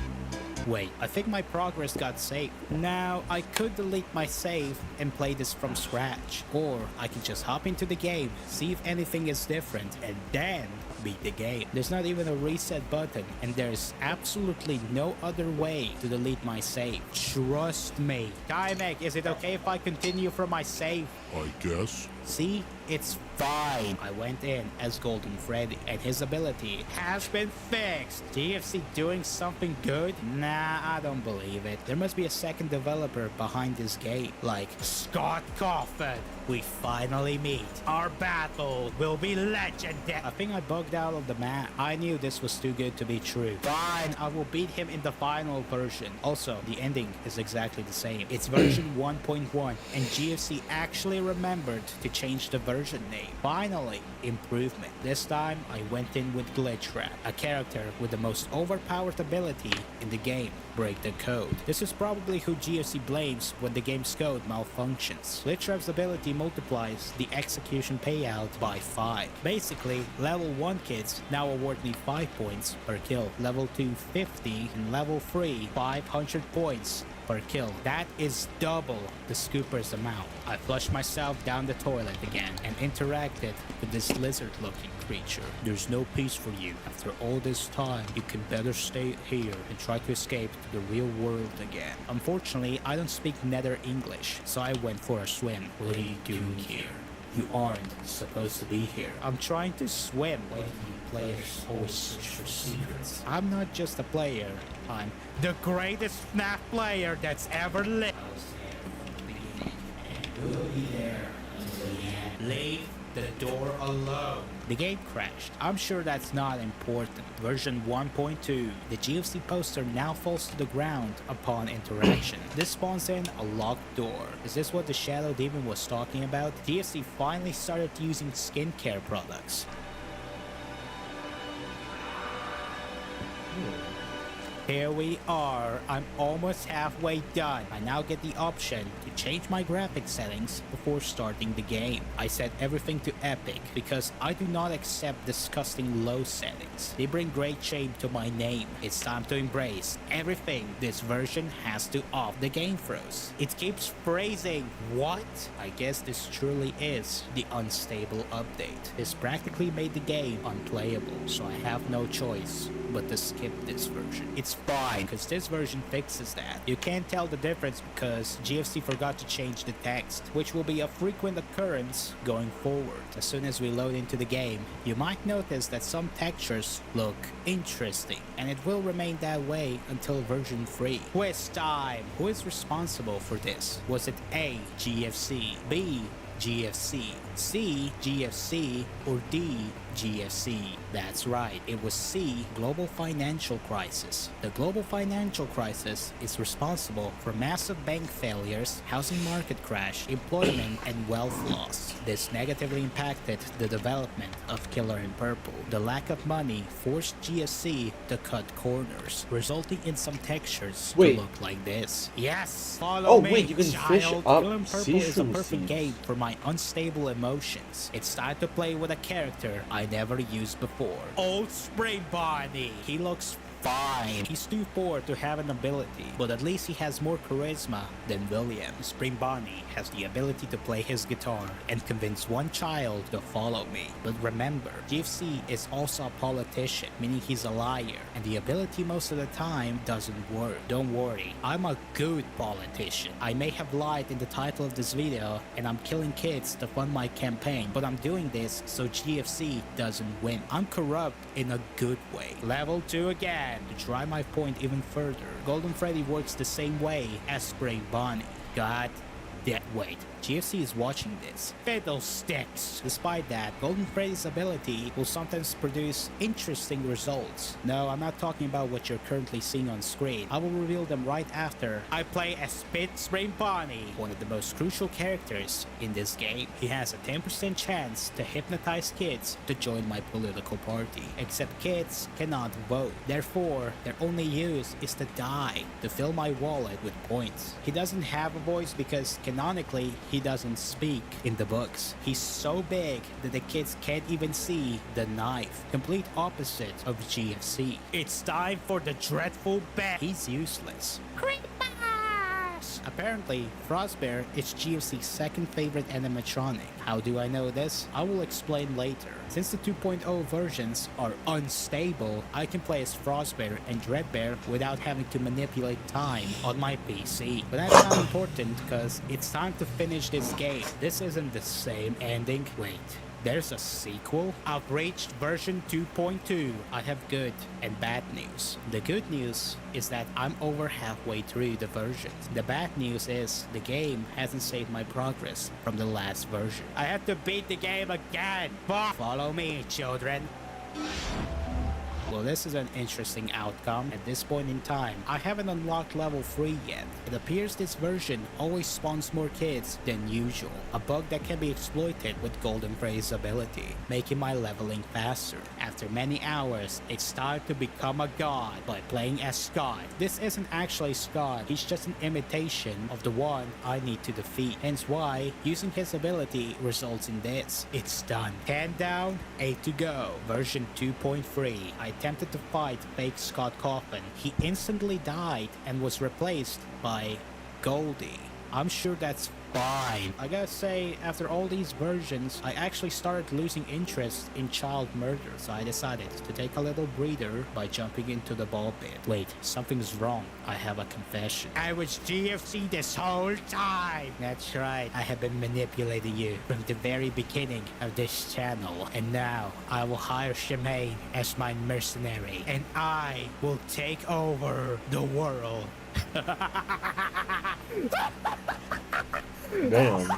[SPEAKER 2] Wait, I think my progress got saved. Now, I could delete my save and play this from scratch. Or I can just hop into the game, see if anything is different, and then beat the game. There's not even a reset button, and there's absolutely no other way to delete my save. Trust me. Timek, is it okay if I continue from my save?
[SPEAKER 5] I guess.
[SPEAKER 2] See? It's fine. I went in as Golden Freddy, and his ability has been fixed. GFC doing something good? Nah, I don't believe it. There must be a second developer behind this game, like Scott Coffin. We finally meet. Our battle will be legendary. I think I bugged out of the map. I knew this was too good to be true. Fine, I will beat him in the final version. Also, the ending is exactly the same. It's version 1.1, and GFC actually remembered to change the version name. Finally, improvement. This time, I went in with Glitchtrap, a character with the most overpowered ability in the game. Break the code. This is probably who GFC blames when the game's code malfunctions. Glitchtrap's ability multiplies the execution payout by 5. Basically, level 1 kids now award me 5 points per kill, level 2 50, and level 3 500 points per kill. That is double the scooper's amount. I flushed myself down the toilet again and interacted with this lizard-looking creature. There's no peace for you. After all this time, you can better stay here and try to escape to the real world again. Unfortunately, I don't speak Nether English, so I went for a swim. What are you doing here? You aren't supposed to be here. I'm trying to swim. Why do you players always search for secrets? I'm not just a player. I'm the greatest FNAF player that's ever lived. We'll be there until the end. Leave the door alone. The game crashed. I'm sure that's not important. Version 1.2. The GFC poster now falls to the ground upon interaction. This spawns in a locked door. Is this what the Shadow Demon was talking about? GFC finally started using skincare products. Here we are. I'm almost halfway done. I now get the option to change my graphic settings before starting the game. I set everything to epic because I do not accept disgusting low settings. They bring great shame to my name. It's time to embrace everything this version has to offer. The game froze. It keeps freezing. What? I guess this truly is the unstable update. This practically made the game unplayable, so I have no choice but to skip this version. It's fine, because this version fixes that. You can't tell the difference because GFC forgot to change the text, which will be a frequent occurrence going forward. As soon as we load into the game, you might notice that some textures look interesting, and it will remain that way until version 3. Quiz time! Who is responsible for this? Was it A, GFC, B, GFC, C, GFC, or D, GFC? That's right, it was C, global financial crisis. The global financial crisis is responsible for massive bank failures, housing market crash, employment, and wealth loss. This negatively impacted the development of Killer in Purple. The lack of money forced GFC to cut corners, resulting in some textures to look like this. Yes, follow me,
[SPEAKER 1] wait, you can
[SPEAKER 2] child.
[SPEAKER 1] fish up
[SPEAKER 2] Killer in Purple is a
[SPEAKER 1] seashroom
[SPEAKER 2] perfect
[SPEAKER 1] seeds.
[SPEAKER 2] game for my unstable emotions. It's time to play with a character I never used before. Old Spring Bonnie. He looks fine. He's too poor to have an ability, but at least he has more charisma than William. Spring Bonnie has the ability to play his guitar and convince one child to follow me. But remember, GFC is also a politician, meaning he's a liar, and the ability most of the time doesn't work. Don't worry, I'm a good politician. I may have lied in the title of this video, and I'm killing kids to fund my campaign, but I'm doing this so GFC doesn't win. I'm corrupt in a good way. Level 2 again. To try my point even further, Golden Freddy works the same way as Spring Bonnie. Wait, GFC is watching this. Fiddlesticks! Despite that, Golden Freddy's ability will sometimes produce interesting results. No, I'm not talking about what you're currently seeing on screen. I will reveal them right after I play as Spit Spring Bonnie, one of the most crucial characters in this game. He has a 10% chance to hypnotize kids to join my political party. Except kids cannot vote. Therefore, their only use is to die to fill my wallet with points. He doesn't have a voice because canonically, he doesn't speak in the books. He's so big that the kids can't even see the knife. Complete opposite of GFC. It's time for the dreadful bet. He's useless. Creepers! Apparently, Frostbear is GFC's second favorite animatronic. How do I know this? I will explain later. Since the 2.0 versions are unstable, I can play as Frostbear and Dreadbear without having to manipulate time on my PC. But that's not important because it's time to finish this game. This isn't the same ending. Wait. There's a sequel? I've reached version 2.2. I have good and bad news. The good news is that I'm over halfway through the version. The bad news is the game hasn't saved my progress from the last version. I have to beat the game again. Follow me, children. Well, this is an interesting outcome. At this point in time, I haven't unlocked level 3 yet. It appears this version always spawns more kids than usual, a bug that can be exploited with Golden Frey's ability, making my leveling faster. After many hours, it's time to become a god by playing as Scott. This isn't actually Scott, he's just an imitation of the one I need to defeat. Hence why using his ability results in this. It's done. 10 down, 8 to go. Version 2.3. I attempted to fight fake Scott Coffin. He instantly died and was replaced by Goldie. I'm sure that's fine. I gotta say, after all these versions, I actually started losing interest in child murder, so I decided to take a little breather by jumping into the ball pit. Wait, something's wrong. I have a confession. I was GFC this whole time! That's right, I have been manipulating you from the very beginning of this channel, and now I will hire Shemaine as my mercenary, and I will take over the world.
[SPEAKER 1] Damn.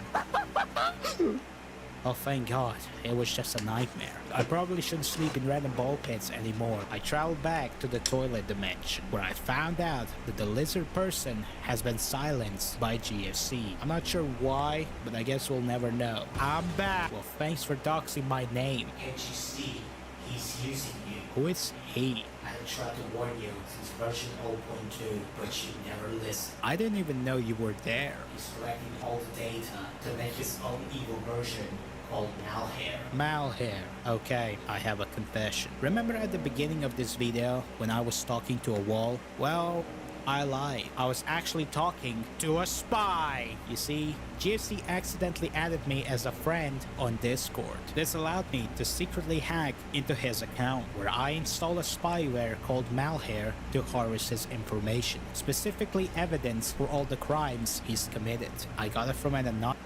[SPEAKER 2] Oh, thank God, it was just a nightmare. I probably shouldn't sleep in random ball pits anymore. I traveled back to the toilet dimension, where I found out that the lizard person has been silenced by GFC. I'm not sure why, but I guess we'll never know. I'm back! Well, thanks for doxing my name.
[SPEAKER 7] Can't you see? He's using you.
[SPEAKER 2] Who is he?
[SPEAKER 7] I tried to warn you since version 0.2, but you never listened.
[SPEAKER 2] I didn't even know you were there.
[SPEAKER 7] He's collecting all the data to make his own evil version called Malhair.
[SPEAKER 2] Malhair. Okay, I have a confession. Remember at the beginning of this video when I was talking to a wall? Well, I lied. I was actually talking to a spy. You see, GFC accidentally added me as a friend on Discord. This allowed me to secretly hack into his account, where I installed a spyware called Malhair to harvest his information, specifically evidence for all the crimes he's committed. I got it from an anonymous.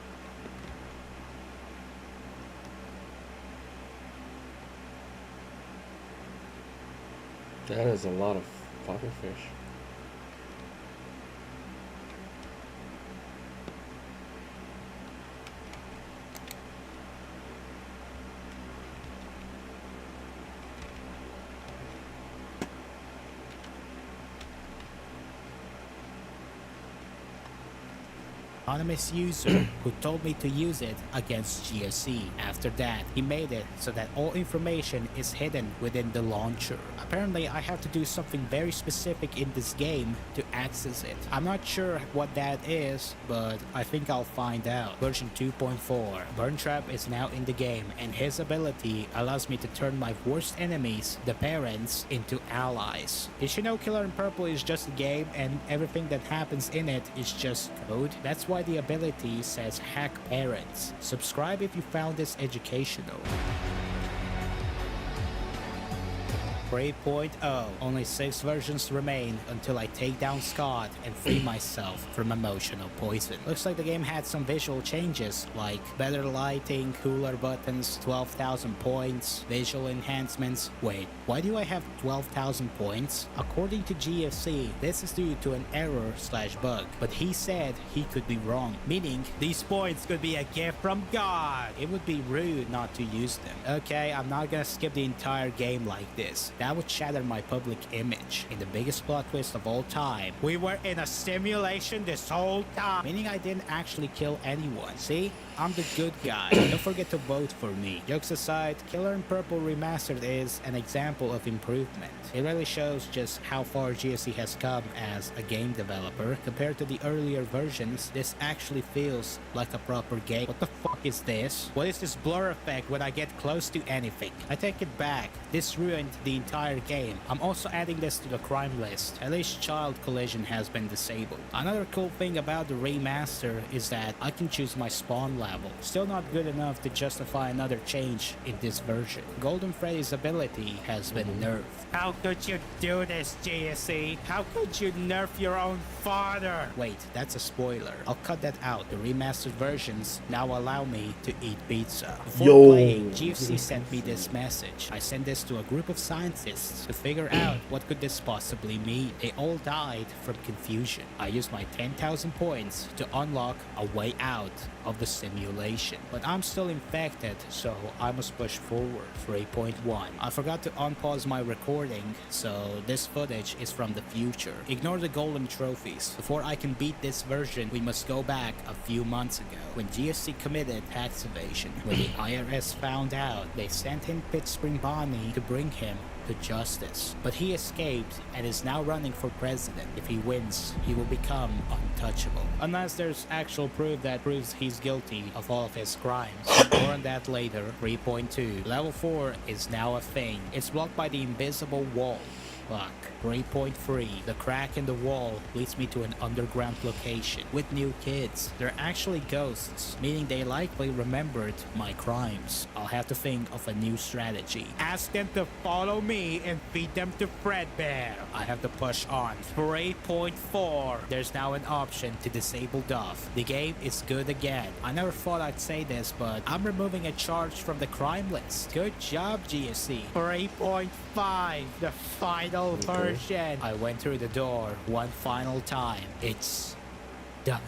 [SPEAKER 1] That is a lot of fucking fish.
[SPEAKER 2] Anonymous user who told me to use it against GFC. After that, he made it so that all information is hidden within the launcher. Apparently, I have to do something very specific in this game to access it. I'm not sure what that is, but I think I'll find out. Version 2.4. Burntrap is now in the game, and his ability allows me to turn my worst enemies, the parents, into allies. Did you know Killer in Purple is just a game and everything that happens in it is just code? That's why the ability says hack parents. Subscribe if you found this educational. 3.0. Only 6 versions remain until I take down Scott and free myself from emotional poison. Looks like the game had some visual changes, like better lighting, cooler buttons, 12,000 points, visual enhancements. Wait, why do I have 12,000 points? According to GFC, this is due to an error/bug, but he said he could be wrong, meaning these points could be a gift from God. It would be rude not to use them. Okay, I'm not gonna skip the entire game like this. That would shatter my public image. In the biggest plot twist of all time, we were in a simulation this whole time, meaning I didn't actually kill anyone. See? I'm the good guy. Don't forget to vote for me. Jokes aside, Killer in Purple Remastered is an example of improvement. It really shows just how far GFC has come as a game developer. Compared to the earlier versions, this actually feels like a proper game. What the fuck is this? What is this blur effect when I get close to anything? I take it back. This ruined the entire entire game. I'm also adding this to the crime list. At least child collision has been disabled. Another cool thing about the remaster is that I can choose my spawn level. Still not good enough to justify another change in this version. Golden Freddy's ability has been nerfed.
[SPEAKER 4] How could you do this, GSC? How could you nerf your own father?
[SPEAKER 2] Wait, that's a spoiler. I'll cut that out. The remastered versions now allow me to eat pizza. Before
[SPEAKER 1] Yo.
[SPEAKER 2] playing, GFC sent me this message. I sent this to a group of scientists to figure out what could this possibly mean. They all died from confusion. I used my 10,000 points to unlock a way out of the simulation. But I'm still infected, so I must push forward. 3.1. I forgot to unpause my recording, so this footage is from the future. Ignore the golden trophies. Before I can beat this version, we must go back a few months ago when GSC committed tax evasion. When the IRS found out, they sent in Pittsburgh Bonnie to bring him to justice. But he escaped and is now running for president. If he wins, he will become untouchable. Unless there's actual proof that proves he's guilty of all of his crimes. More on that later. 3.2. Level 4 is now a thing. It's blocked by the invisible wall. Fuck. 3.3. The crack in the wall leads me to an underground location with new kids. They're actually ghosts, meaning they likely remembered my crimes. I'll have to think of a new strategy.
[SPEAKER 4] Ask them to follow me and feed them to Fredbear.
[SPEAKER 2] I have to push on. 3.4. There's now an option to disable Duff. The game is good again. I never thought I'd say this, but I'm removing a charge from the crime list. Good job, GSC.
[SPEAKER 4] 3.5. The final version.
[SPEAKER 2] I went through the door one final time. It's done.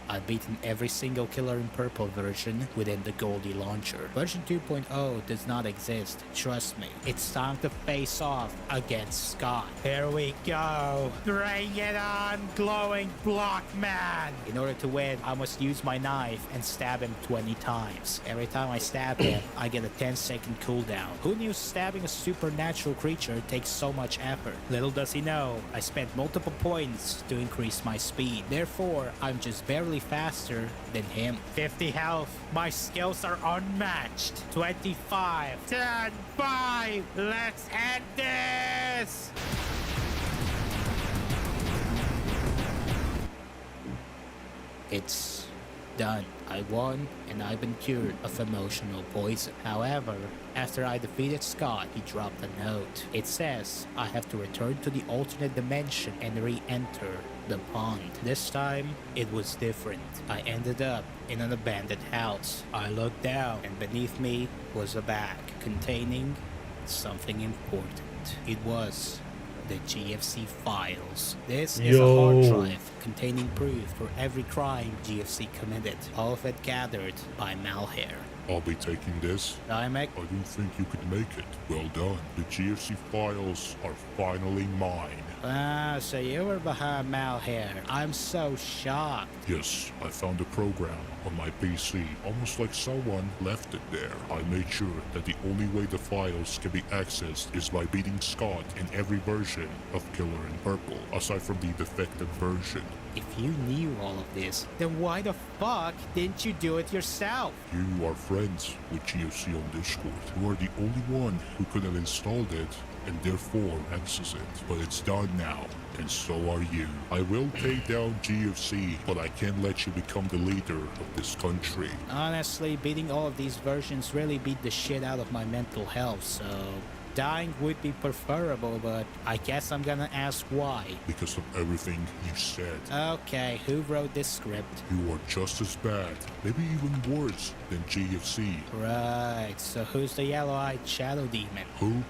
[SPEAKER 2] I've beaten every single Killer in Purple version within the Goldie launcher. Version 2.0 does not exist, trust me. It's time to face off against Scott.
[SPEAKER 4] Here we go. Bring it on, glowing block man.
[SPEAKER 2] In order to win, I must use my knife and stab him 20 times. Every time I stab him, I get a 10-second cooldown. Who knew stabbing a supernatural creature takes so much effort? Little does he know, I spent multiple points to increase my speed. Therefore, I'm just barely faster than him.
[SPEAKER 4] 50 health. My skills are unmatched. 25. 10. 5. Let's end this.
[SPEAKER 2] It's done. I won, and I've been cured of emotional poison. However, after I defeated Scott, he dropped a note. It says I have to return to the alternate dimension and re-enter the pond. This time, it was different. I ended up in an abandoned house. I looked down, and beneath me was a bag containing something important. It was the GFC files. This is a hard drive containing proof for every crime GFC committed, all of it gathered by Malhair.
[SPEAKER 5] I'll be taking this.
[SPEAKER 2] Dymek,
[SPEAKER 5] I didn't think you could make it. Well done. The GFC files are finally mine.
[SPEAKER 2] so you were behind Malhair. I'm so shocked.
[SPEAKER 5] Yes, I found the program on my PC, almost like someone left it there. I made sure that the only way the files can be accessed is by beating Scott in every version of Killer in Purple, aside from the defective version.
[SPEAKER 2] If you knew all of this, then why the fuck didn't you do it yourself?
[SPEAKER 5] You are friends with GFC on Discord. You are the only one who could have installed it and therefore access it. But it's done now, and so are you. I will take down GFC, but I can't let you become the leader of this country.
[SPEAKER 2] Honestly, beating all of these versions really beat the shit out of my mental health, so dying would be preferable, but I guess I'm gonna ask why.
[SPEAKER 5] Because of everything you said.
[SPEAKER 2] Okay, who wrote this script?
[SPEAKER 5] You are just as bad, maybe even worse than GFC.
[SPEAKER 2] Right, so who's the yellow-eyed shadow demon?
[SPEAKER 5] Who?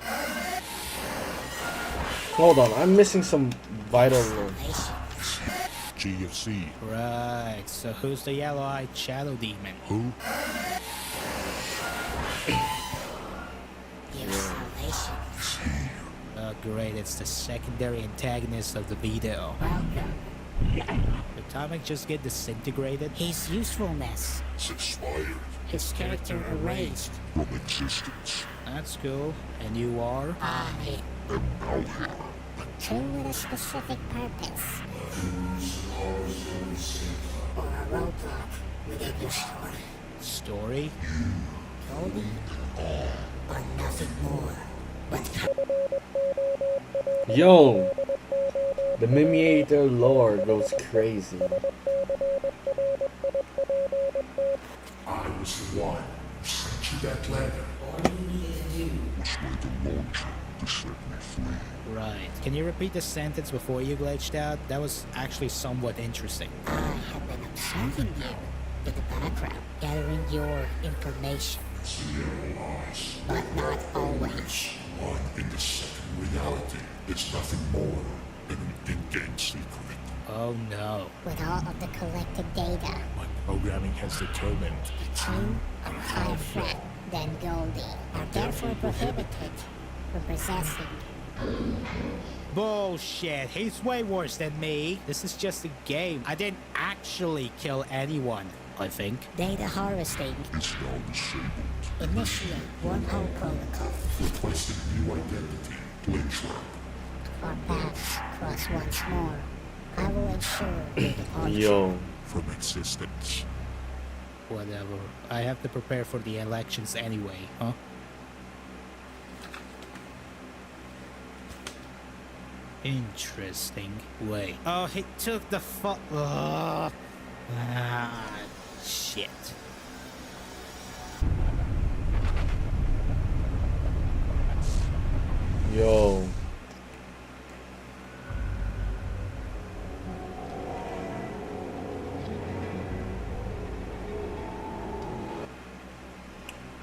[SPEAKER 1] Hold on, I'm missing some vital words.
[SPEAKER 5] GFC.
[SPEAKER 2] Right, so who's the yellow-eyed shadow demon?
[SPEAKER 5] Who?
[SPEAKER 2] Oh great, it's the secondary antagonist of the video. Did Tomek just get disintegrated?
[SPEAKER 8] His usefulness,
[SPEAKER 5] It's expired
[SPEAKER 8] his character erased.
[SPEAKER 5] from existence.
[SPEAKER 2] That's cool. And you are?
[SPEAKER 8] I
[SPEAKER 5] And now
[SPEAKER 8] train with a specific purpose. Or a roadblock within your story.
[SPEAKER 2] Story?
[SPEAKER 8] Goldie, or nothing more. But
[SPEAKER 1] Yo! The Mimiator lore goes crazy.
[SPEAKER 3] I was the one who sent you that letter.
[SPEAKER 7] All you needed to do
[SPEAKER 5] Which way to launch it to set me free.
[SPEAKER 2] Right. Can you repeat the sentence before you glitched out? That was actually somewhat interesting.
[SPEAKER 8] I have been observing you in the background, gathering your information,
[SPEAKER 3] Zero eyes.
[SPEAKER 8] but not always.
[SPEAKER 3] One in the second reality. It's nothing more than an in-game secret.
[SPEAKER 2] Oh no.
[SPEAKER 8] With all of the collected data,
[SPEAKER 5] My programming has determined
[SPEAKER 8] that you are a higher threat than Goldie, are therefore prohibited from possessing.
[SPEAKER 2] Bullshit. He's way worse than me. This is just a game. I didn't actually kill anyone, I think.
[SPEAKER 8] Data harvesting.
[SPEAKER 5] is now disabled.
[SPEAKER 8] Initiate wormhole protocol.
[SPEAKER 3] Requesting new identity. Glitchtrap.
[SPEAKER 8] Our paths cross once more. I will ensure your departure.
[SPEAKER 1] Yo.
[SPEAKER 5] From existence.
[SPEAKER 2] Whatever. I have to prepare for the elections anyway, huh? Interesting. Wait. Oh, he took the shit.
[SPEAKER 1] Yo.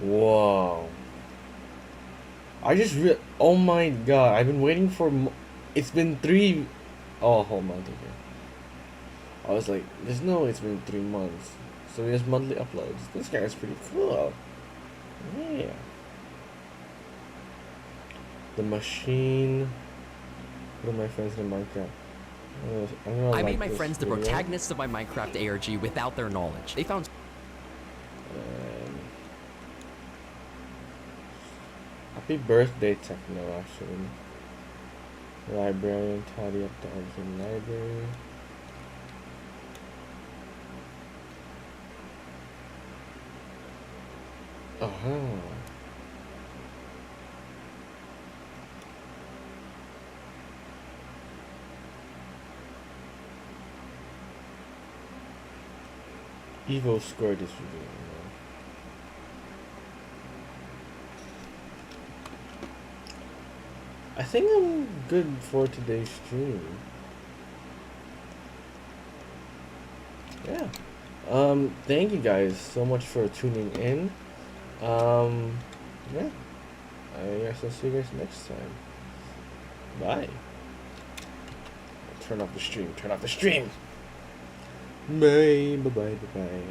[SPEAKER 1] Wow. I just oh my god, I've been waiting for it's been 3 oh whole month again. I was like, there's no it's been 3 months. So he has monthly uploads. This guy is pretty cool. Yeah. The machine. What are my friends in Minecraft?
[SPEAKER 9] I made my friends the protagonists of my Minecraft ARG without their knowledge. They found
[SPEAKER 1] Happy birthday, Techno, actually. Librarian, tidy up the Argent library. Uh-huh. Evo scored this video. I think I'm good for today's stream. Yeah. Thank you guys so much for tuning in. Yeah. I guess I'll see you guys next time. Bye. Turn off the stream. Turn off the stream. Bye. Bye. Bye. Bye. Bye.